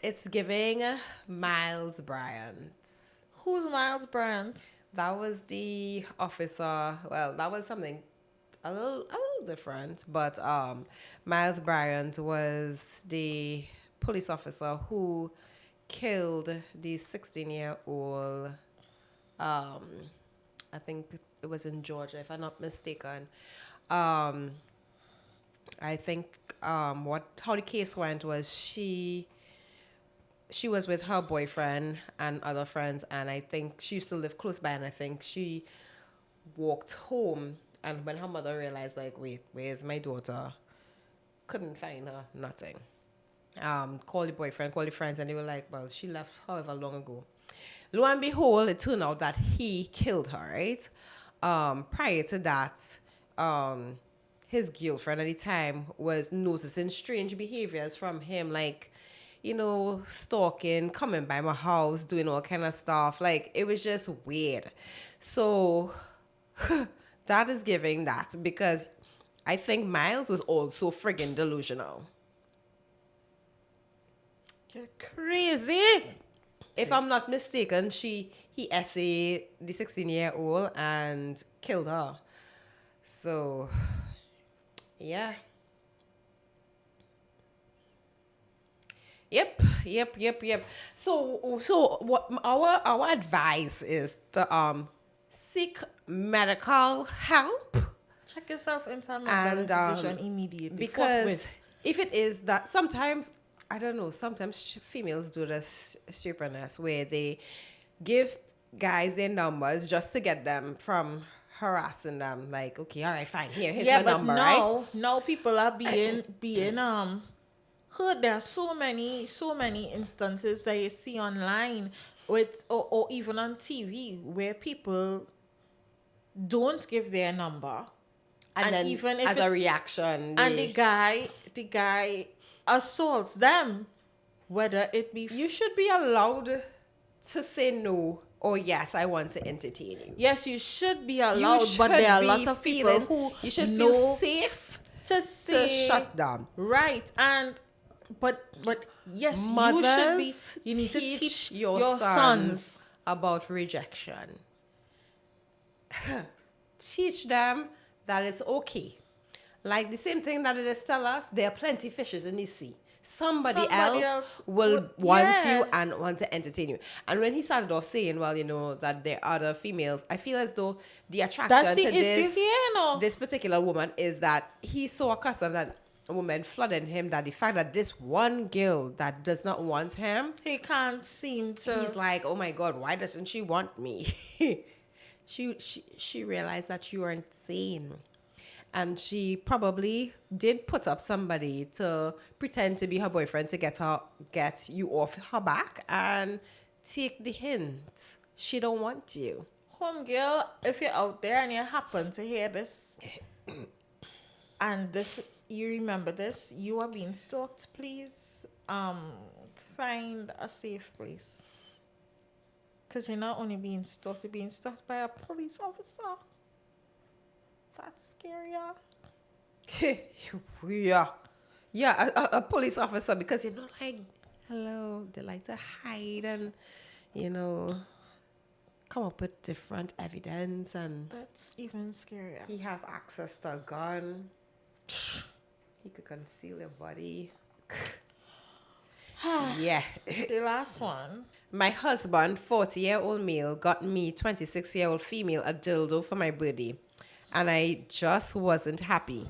S2: It's giving Miles Bryant.
S1: Who's Miles Bryant?
S2: That was the officer. Well, that was something a little different, but Miles Bryant was the police officer who killed the 16-year-old. I think it was in Georgia, if I'm not mistaken. Um, I think how the case went was she was with her boyfriend and other friends, and I think she used to live close by, and I think she walked home, and when her mother realized, like, wait, where's my daughter? Couldn't find her, nothing. Called the boyfriend, called the friends, and they were like, well, she left however long ago. Lo and behold, it turned out that he killed her, right? Prior to that, his girlfriend at the time was noticing strange behaviors from him, like, stalking, coming by my house, doing all kind of stuff. Like, it was just weird. So that is giving that, because I think Miles was also friggin' delusional.
S1: You're crazy.
S2: If I'm not mistaken, he essayed the 16-year-old and killed her. So, yeah. Yep. So what our advice is to seek medical help.
S1: Check yourself into a mental institution immediately.
S2: Because if it is that, sometimes, I don't know, sometimes females do this stupidness where they give guys their numbers just to get them from harassing them. Like, okay, all right, fine, here's my number, right?
S1: Now people are being hurt. There are so many instances that you see online or even on TV where people don't give their number,
S2: And then
S1: even if
S2: as a reaction,
S1: and the guy assaults them, whether it be
S2: you should be allowed to say no or yes, I want to entertain you.
S1: yes, you should be allowed, but there are lots of people who
S2: you should
S1: know
S2: feel safe
S1: to
S2: shut down.
S1: right. And but yes,
S2: Mothers,
S1: you should be. You need to teach
S2: your sons about rejection. Teach them that it's okay. Like the same thing that it is tell us, there are plenty fishes in the sea. Somebody else will want you and want to entertain you. And when he started off saying, well, that there are other females, I feel as though the attraction to this particular woman is that he's so accustomed that a woman flooded him, that the fact that this one girl that does not want him,
S1: he can't seem to.
S2: He's like, oh my God, why doesn't she want me? She realized that you are insane. And she probably did put up somebody to pretend to be her boyfriend to get you off her back and take the hint. She don't want you.
S1: Home girl, if you're out there and you happen to hear this, and you remember this, you are being stalked, please find a safe place. Because you're not only being stalked, you're being stalked by a police officer. That's scarier.
S2: Yeah, a police officer, because like, hello, they like to hide and, come up with different evidence, and
S1: that's even scarier.
S2: He have access to a gun. He could conceal your body. Yeah.
S1: The last one.
S2: My husband, 40-year-old male, got me, 26-year-old female, a dildo for my birthday. And I just wasn't happy.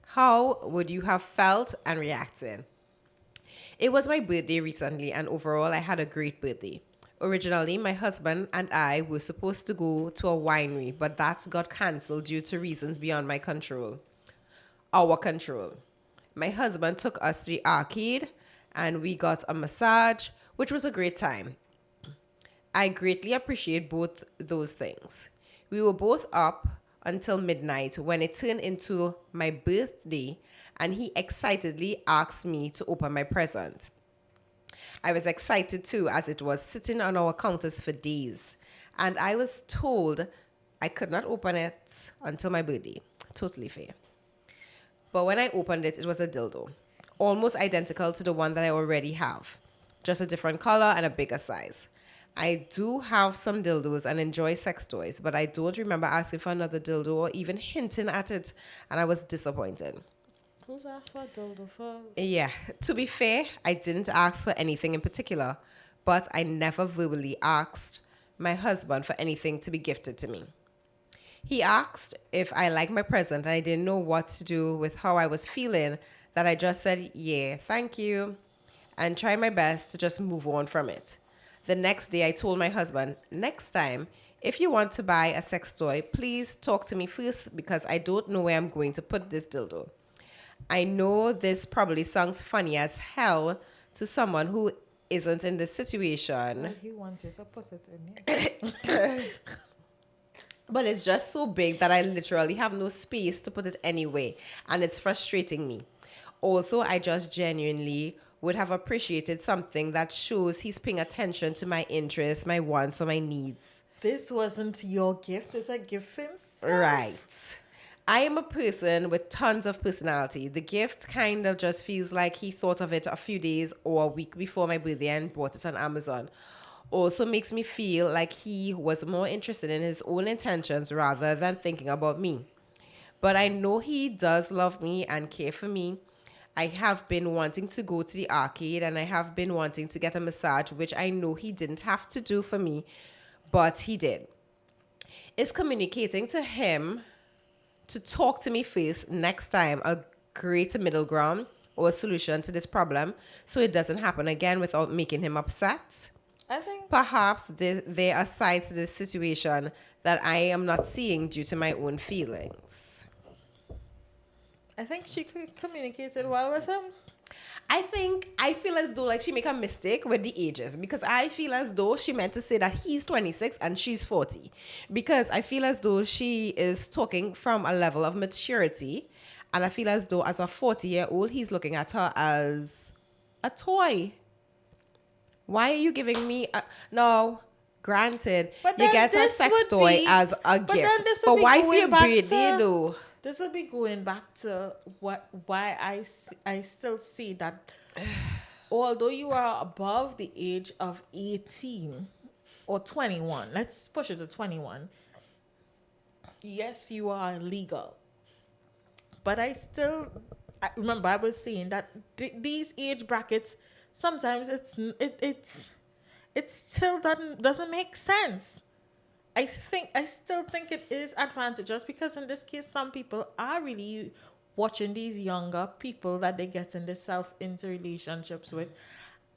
S2: How would you have felt and reacted? It was my birthday recently, and overall I had a great birthday. Originally, my husband and I were supposed to go to a winery, but that got cancelled due to reasons beyond my control. Our control. My husband took us to the arcade, and we got a massage, which was a great time. I greatly appreciate both those things. We were both up until midnight when it turned into my birthday, and he excitedly asked me to open my present. I was excited too, as it was sitting on our counters for days. And I was told I could not open it until my birthday. Totally fair. But when I opened it, it was a dildo. Almost identical to the one that I already have. Just a different color and a bigger size. I do have some dildos and enjoy sex toys, but I don't remember asking for another dildo or even hinting at it, and I was disappointed.
S1: Who's asked for a dildo for?
S2: Yeah, to be fair, I didn't ask for anything in particular, but I never verbally asked my husband for anything to be gifted to me. He asked if I liked my present and I didn't know what to do with how I was feeling, that I just said, yeah, thank you, and tried my best to just move on from it. The next day, I told my husband, next time, if you want to buy a sex toy, please talk to me first because I don't know where I'm going to put this dildo. I know this probably sounds funny as hell to someone who isn't in this situation.
S1: Well, he wanted to put it in here.
S2: But it's just so big that I literally have no space to put it anywhere. And it's frustrating me. Also, I just genuinely would have appreciated something that shows he's paying attention to my interests, my wants, or my needs.
S1: This wasn't your gift. It's a gift for himself.
S2: Right. I am a person with tons of personality. The gift kind of just feels like he thought of it a few days or a week before my birthday and bought it on Amazon. Also makes me feel like he was more interested in his own intentions rather than thinking about me. But I know he does love me and care for me. I have been wanting to go to the arcade and I have been wanting to get a massage, which I know he didn't have to do for me, but he did. Is communicating to him to talk to me first next time a great middle ground or a solution to this problem so it doesn't happen again without making him upset?
S1: I think
S2: Perhaps there are sides to this situation that I am not seeing due to my own feelings.
S1: she communicated well with him.
S2: I feel as though like she make a mistake with the ages because I feel as though she meant to say that he's 26 and she's 40 because I feel as though she is talking from a level of maturity and I feel as though as a 40-year-old he's looking at her as a toy. Why are you giving me no? Granted, you get a sex toy as a gift, but why for your birthday though?
S1: This will be going back to why I still see that although you are above the age of 18 or 21, let's push it to 21. Yes, you are legal, but I remember I was saying that these age brackets. Sometimes it still doesn't make sense. I still think it is advantageous because in this case, some people are really watching these younger people that they get into relationships with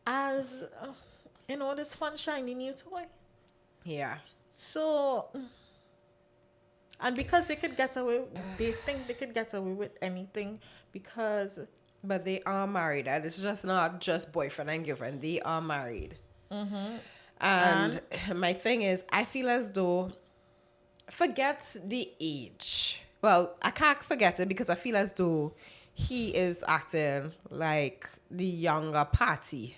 S1: as this fun shiny new toy.
S2: Yeah.
S1: So, and because they think they could get away with anything because.
S2: But they are married. And it's just not just boyfriend and girlfriend. They are married. Mm-hmm. And my thing is, I feel as though, forget the age. Well, I can't forget it because I feel as though he is acting like the younger party.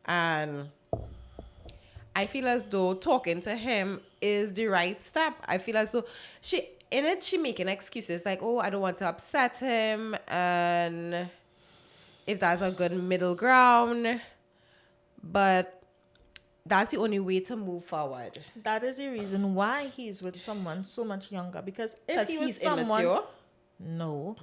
S2: And I feel as though talking to him is the right step. I feel as though she making excuses like, oh, I don't want to upset him. And if that's a good middle ground, but that's the only way to move forward.
S1: That is the reason why he's with someone so much younger. Because if he was
S2: he's
S1: someone,
S2: immature,
S1: no,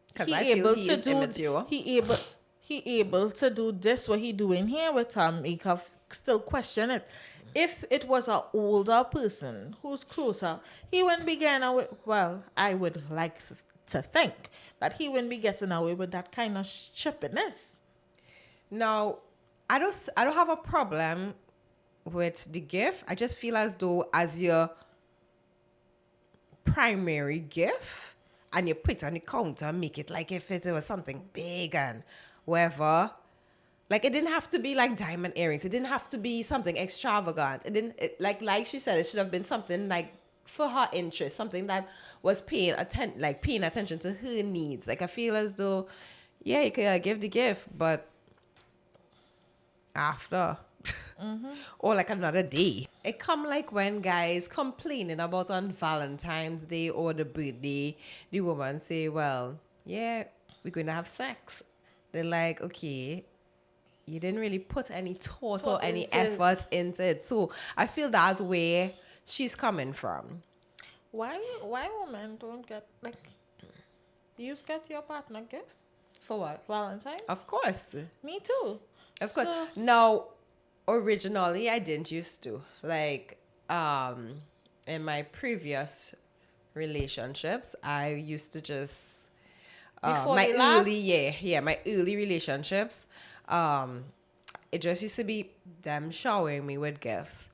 S2: because I feel he is immature.
S1: He able to do this what he doing here with her. Make her still question it. If it was an older person who's closer, he wouldn't be getting away. Well, I would like to think that he wouldn't be getting away with that kind of stupidness.
S2: Now, I don't have a problem with the gift. I just feel as though as your primary gift and you put it on the counter, make it like if it was something big and whatever. Like it didn't have to be like diamond earrings. It didn't have to be something extravagant. Like she said, it should have been something like for her interest, something that was paying attention to her needs. Like I feel as though, yeah, you could give the gift, but after. or like another day. It come like when guys complaining about on Valentine's Day or the birthday, the woman say, well, yeah, we're going to have sex. They're like, okay, you didn't really put any thought or
S1: Thought
S2: any
S1: into it.
S2: effort into it. So I feel that's where she's coming from.
S1: Why women don't get, like, you get your partner gifts?
S2: For what?
S1: Valentine's?
S2: Of course.
S1: Me too.
S2: Of course.
S1: So-
S2: Now, originally, I didn't used to. Like, in my previous relationships, I used to just
S1: Before
S2: my
S1: they last?
S2: my early relationships, it just used to be them showering me with gifts.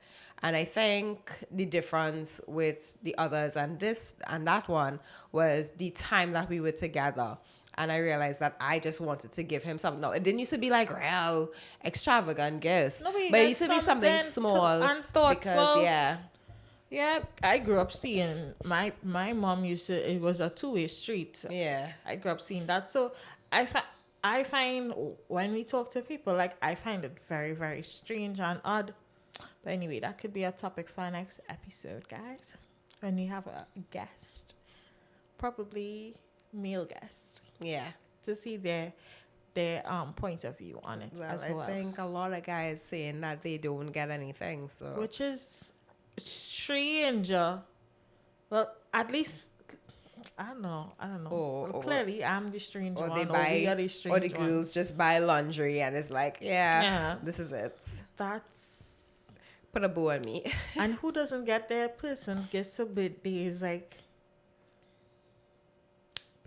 S2: And I think the difference with the others and this and that one was the time that we were together. And I realized that I just wanted to give him something. No, it didn't used to be like real extravagant gifts.
S1: No, but you
S2: but it
S1: get
S2: used to be something
S1: something
S2: small.
S1: and thoughtful.
S2: Because, yeah.
S1: Yeah, I grew up seeing my mom used to, it was a two-way street.
S2: Yeah.
S1: I grew up seeing that. So I find when we talk to people, like, I find it very, very strange and odd. But anyway, that could be a topic for our next episode, guys. When we have a guest, probably male guest,
S2: Yeah.
S1: to see their point of view on it
S2: Well,
S1: as well.
S2: I think a lot of guys saying that they don't get anything. So
S1: Which is strange. Well, at least I don't know. Well, clearly, I'm the strange
S2: or
S1: one.
S2: they
S1: Or we
S2: buy,
S1: are the
S2: or
S1: strange
S2: the girls
S1: ones.
S2: just buy laundry and it's like, yeah,
S1: Yeah.
S2: this is it.
S1: That's
S2: Put a bow on me.
S1: and who doesn't get their person gets a birthdays, like,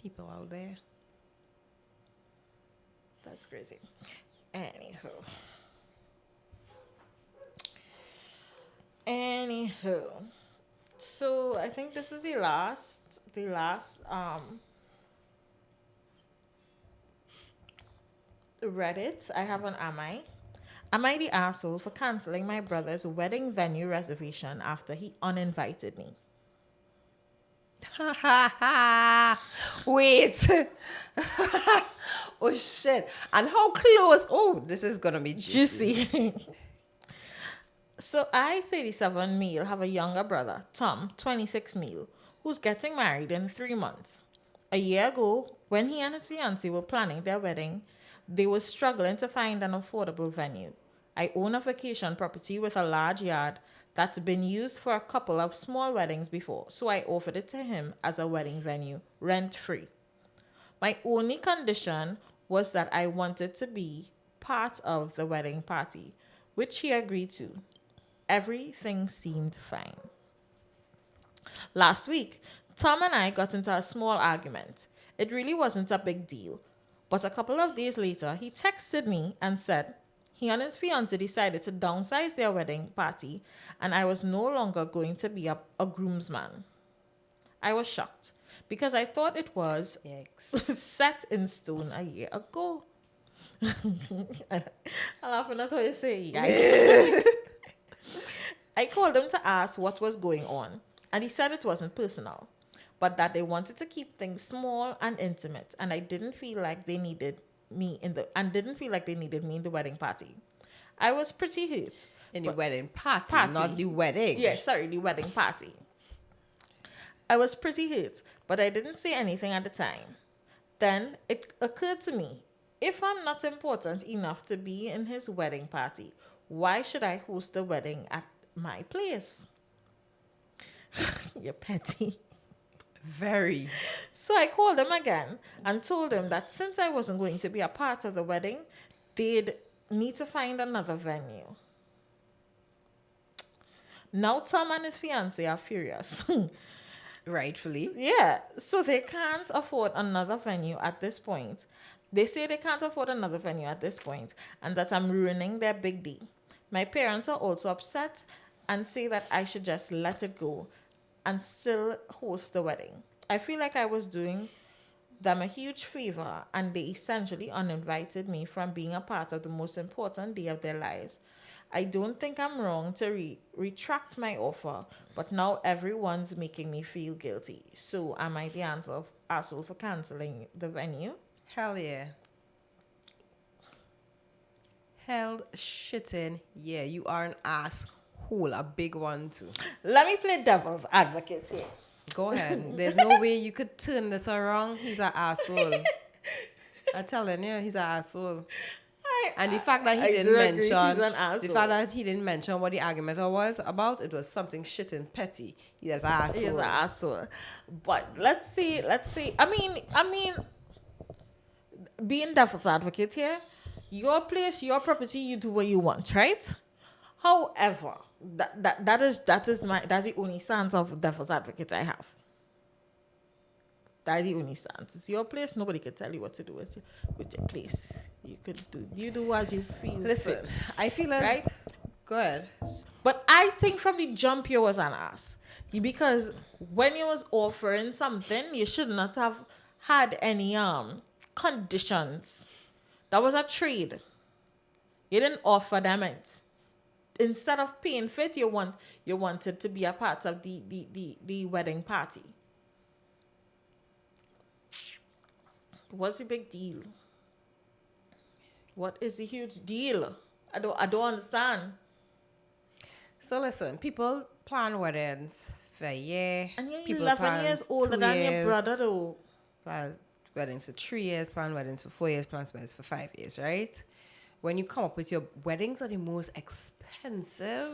S2: People out there.
S1: that's crazy. Anywho. So I think this is the last Reddit. I have an Am I the asshole for canceling my brother's wedding venue reservation after he uninvited me?
S2: Wait. Oh shit. And how close? Oh, this is gonna be juicy.
S1: So I, 37 male, have a younger brother, Tom, 26 male, who's getting married in 3 months. A year ago, when he and his fiancée were planning their wedding, they were struggling to find an affordable venue. I own a vacation property with a large yard that's been used for a couple of small weddings before, so I offered it to him as a wedding venue, rent-free. My only condition was that I wanted to be part of the wedding party, which he agreed to. Everything seemed fine. Last week, Tom and I got into a small argument. It really wasn't a big deal, but a couple of days later, he texted me and said he and his fiancée decided to downsize their wedding party and I was no longer going to be a groomsman. I was shocked because I thought it was
S2: Yikes.
S1: set in stone a year ago. I'm laughing at what you say, yikes. I called him to ask what was going on, and he said it wasn't personal, but that they wanted to keep things small and intimate, and I didn't feel like they needed me in the wedding party. I was pretty hurt.
S2: In the wedding party,
S1: Party.
S2: not the wedding.
S1: Yeah, sorry, the wedding party. I was pretty hurt, but I didn't say anything at the time. Then it occurred to me, if I'm not important enough to be in his wedding party, why should I host the wedding at my place? You're petty.
S2: Very.
S1: So I called him again and told him that since I wasn't going to be a part of the wedding, they'd need to find another venue. Now Tom and his fiancée are furious.
S2: Rightfully.
S1: Yeah, so they can't afford another venue at this point. They say they can't afford another venue at this point and that I'm ruining their big D. My parents are also upset and say that I should just let it go and still host the wedding. I feel like I was doing them a huge favor and they essentially uninvited me from being a part of the most important day of their lives. I don't think I'm wrong to retract my offer, but now everyone's making me feel guilty. So am I the asshole for canceling the venue?
S2: Hell yeah. held shitting. Yeah, you are an asshole. A big one too.
S1: Let me play devil's advocate here.
S2: Go ahead. There's no way you could turn this around. He's an asshole. I'm telling you, he's an asshole. And the fact that he didn't mention what the argument was about, it was something shit and petty. He is an asshole.
S1: He is an asshole. But let's see. I mean, being devil's advocate here, your place, your property, you do what you want, right? However, that's the only stance of devil's advocate I have. That's the only stance. It's your place. Nobody can tell you what to do with your place. You do as you feel.
S2: Listen,
S1: fit,
S2: I feel as
S1: right.
S2: Go ahead.
S1: But I think from the jump you was an ass. Because when you was offering something, you should not have had any conditions. That was a trade. You didn't offer them it. Instead of paying for it, you wanted to be a part of the wedding party. What's the big deal? What is the huge deal? I don't understand.
S2: So listen, people plan weddings for a year.
S1: And you're
S2: people
S1: 11 years older than your brother, though.
S2: Plan weddings for 3 years, plan weddings for 4 years, plan weddings for 5 years, right? When you come up with your weddings are the most expensive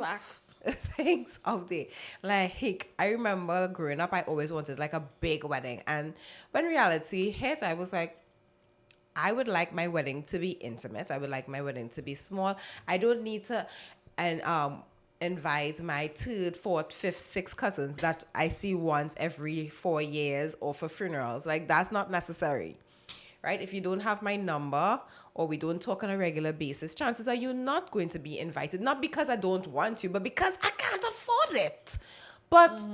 S2: things out there. Like, I remember growing up, I always wanted like a big wedding. And when reality hit, I was like, I would like my wedding to be intimate. I would like my wedding to be small. I don't need to invite my 3rd, 4th, 5th, 6th cousins that I see once every 4 years or for funerals. Like, that's not necessary, right? If you don't have my number or we don't talk on a regular basis, chances are you're not going to be invited. Not because I don't want you, but because I can't afford it. But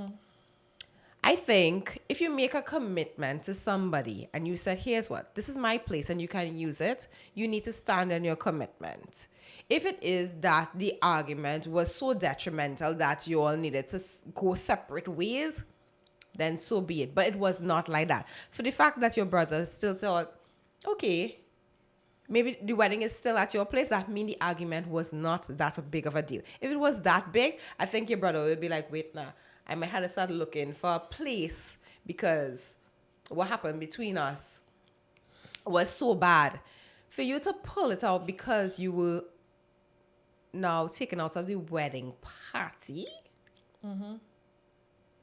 S2: I think if you make a commitment to somebody and you said, here's what, this is my place and you can use it, you need to stand on your commitment. If it is that the argument was so detrimental that you all needed to go separate ways, then so be it. But it was not like that. For the fact that your brother still thought, okay, maybe the wedding is still at your place, that means the argument was not that big of a deal. If it was that big, I think your brother would be like, wait, nah, I might have to start looking for a place because what happened between us was so bad. For you to pull it out because you were now taken out of the wedding party.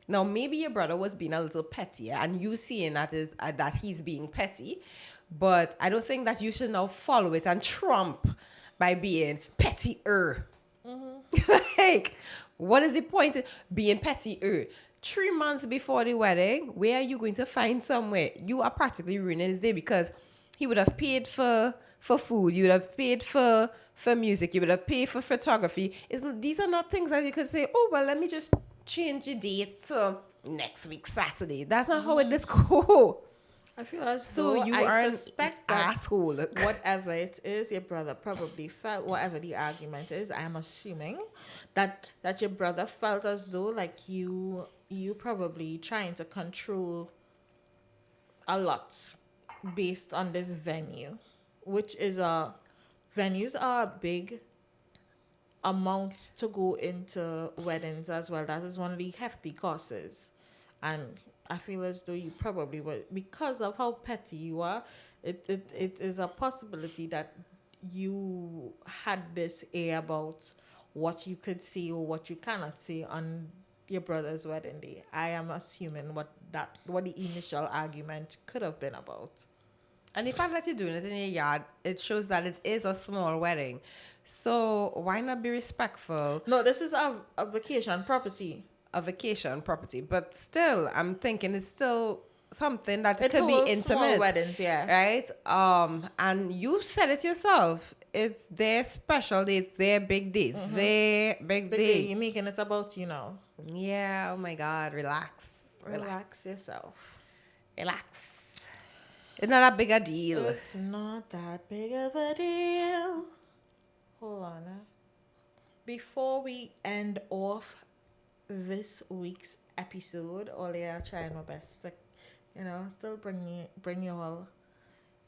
S2: Now, maybe your brother was being a little petty and you seeing that he's being petty, but I don't think that you should now follow it and trump by being pettier. Like, what is the point of being pettier? 3 months before the wedding, where are you going to find somewhere? You are practically ruining his day because he would have paid for food, you would have paid for music, you would have paid for photography. These are not things that you could say, oh, well, let me just change the date to next week, Saturday. That's not how it is go.
S1: I feel as
S2: So
S1: though
S2: you
S1: I
S2: are
S1: suspect
S2: an
S1: that
S2: asshole.
S1: whatever it is, your brother probably felt, whatever the argument is, I am assuming that your brother felt as though like you probably trying to control a lot based on this venue, which is venues are a big amount to go into weddings as well. That is one of the hefty costs. And I feel as though you probably were, because of how petty you are, it is a possibility that you had this air about what you could see or what you cannot see on your brother's wedding day. I am assuming what the initial argument could have been about.
S2: And the fact that you're doing it in your yard, it shows that it is a small wedding. So why not be respectful?
S1: No, this is a vacation property.
S2: A vacation property, but still, I'm thinking it's still something that it could be intimate.
S1: Small weddings, yeah.
S2: Right? And you said it yourself. It's their special day. It's their big day. Their big day.
S1: You're making it about you now.
S2: Yeah. Oh my God. Relax
S1: yourself.
S2: Relax. It's not that big a deal.
S1: It's not that big of a deal. Hold on. Before we end off this week's episode, I'm trying my best to, still bring you all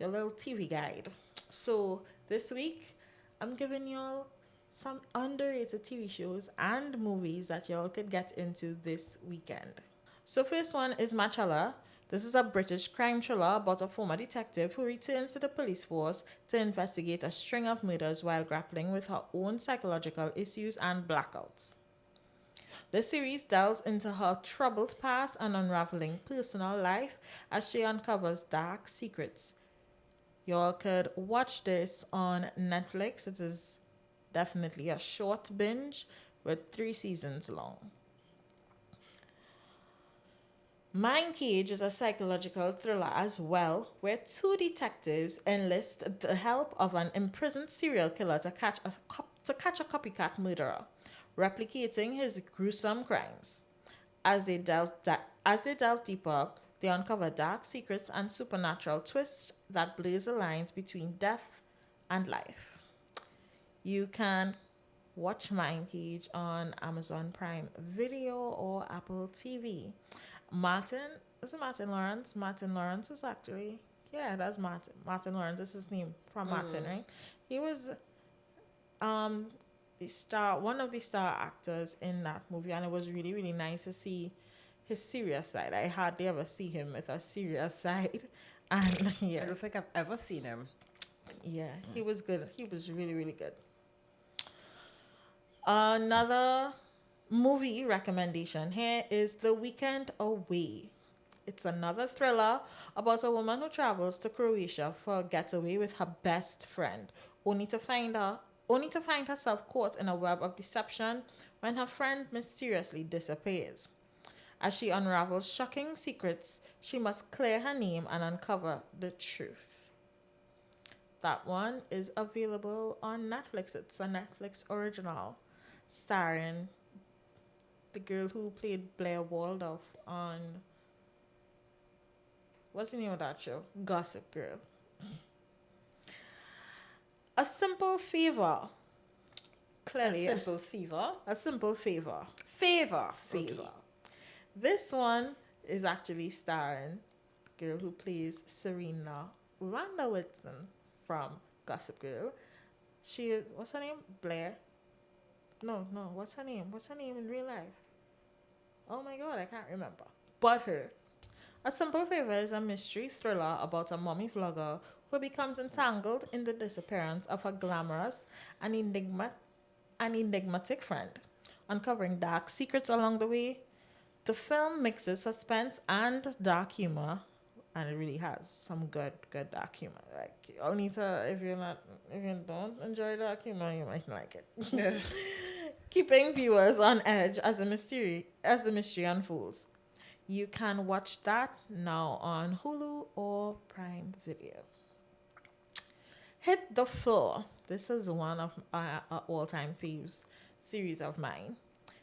S1: your little TV guide. So this week, I'm giving y'all some underrated TV shows and movies that y'all could get into this weekend. So first one is Machala. This is a British crime thriller about a former detective who returns to the police force to investigate a string of murders while grappling with her own psychological issues and blackouts. The series delves into her troubled past and unraveling personal life as she uncovers dark secrets. Y'all could watch this on Netflix. It is definitely a short binge with 3 seasons long. Mind Cage is a psychological thriller as well, where two detectives enlist the help of an imprisoned serial killer to catch a copycat murderer, replicating his gruesome crimes. As they delve deeper, they uncover dark secrets and supernatural twists that blurs the lines between death and life. You can watch Mind Cage on Amazon Prime Video or Apple TV. Martin, is it Martin Lawrence? Martin Lawrence is actually, yeah, that's Martin. Martin Lawrence is his name from Martin, right? He was one of the star actors in that movie, and it was really, really nice to see his serious side. I hardly ever see him with a serious side, and
S2: I
S1: yeah,
S2: don't think I've ever seen him.
S1: yeah, he was good. He was really, really good. Another movie recommendation here is The Weekend Away. It's another thriller about a woman who travels to Croatia for a getaway with her best friend, only to find herself caught in a web of deception when her friend mysteriously disappears. As she unravels shocking secrets, she must clear her name and uncover the truth. That one is available on Netflix. It's a Netflix original starring the girl who played Blair Waldorf on, what's the name of that show? Gossip Girl. A Simple Favor. Clearly,
S2: A Simple Fever.
S1: A Simple Favor.
S2: Favor.
S1: Favor.
S2: Okay.
S1: This one is actually starring the girl who plays Serena Randa Whitson from Gossip Girl. She is, what's her name? Blair. No, what's her name? What's her name in real life? Oh my god, I can't remember. But her. A Simple Favor is a mystery thriller about a mommy vlogger who becomes entangled in the disappearance of her glamorous and enigmatic friend. Uncovering dark secrets along the way, the film mixes suspense and dark humor, and it really has some good dark humor. Like, you'll need to, if you don't enjoy dark humor, you might like it. Keeping viewers on edge as the mystery unfolds. You can watch that now on Hulu or Prime Video. Hit the Floor. This is one of my all-time faves series of mine.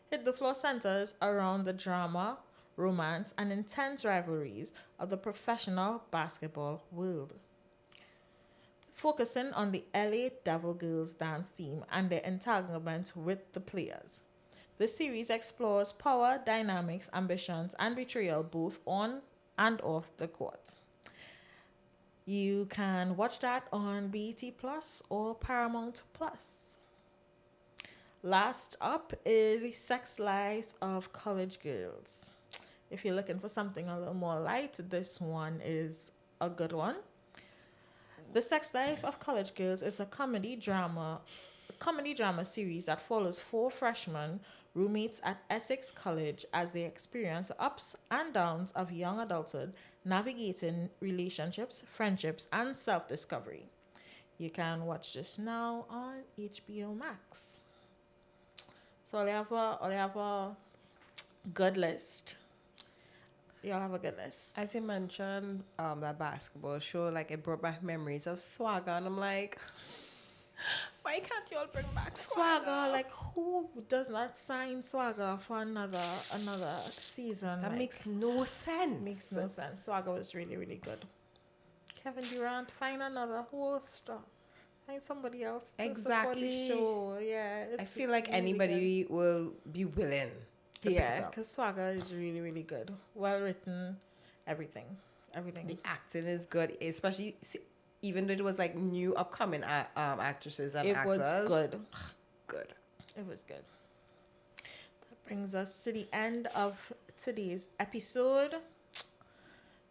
S1: Hit the Floor centers around the drama, romance, and intense rivalries of the professional basketball world, focusing on the LA Devil Girls dance team and their entanglement with the players. The series explores power, dynamics, ambitions, and betrayal both on and off the court. You can watch that on BET Plus or Paramount Plus. Last up is The Sex Lives of College Girls. If you're looking for something a little more light, this one is a good one. The Sex Life of College Girls is a comedy drama series that follows 4 freshmen roommates at Essex College as they experience the ups and downs of young adulthood, navigating relationships, friendships, and self-discovery. You can watch this now on HBO Max. So I have a good list. Y'all have a good list.
S2: As you mentioned, that basketball show, like, it brought back memories of Saga, and I'm like, why can't you all bring back
S1: Swagger? Like, who does not sign Swagger for another season?
S2: That
S1: like,
S2: makes no sense.
S1: makes no sense. Swagger was really, really good. Kevin Durant, find another host. Find somebody else to support the
S2: Exactly.
S1: show. Yeah,
S2: I feel like
S1: really
S2: anybody will be willing to
S1: good.
S2: pick it
S1: Yeah,
S2: up.
S1: because Swagger is really, really good. Well written, everything.
S2: The acting is good, especially even though it was like new upcoming actresses and
S1: It
S2: actors.
S1: was good.
S2: Good.
S1: It was good. That brings us to the end of today's episode.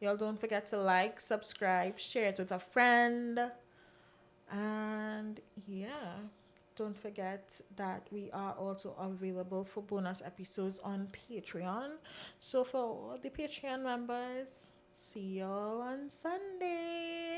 S1: Y'all don't forget to like, subscribe, share it with a friend. And yeah, don't forget that we are also available for bonus episodes on Patreon. So for all the Patreon members, see y'all on Sunday.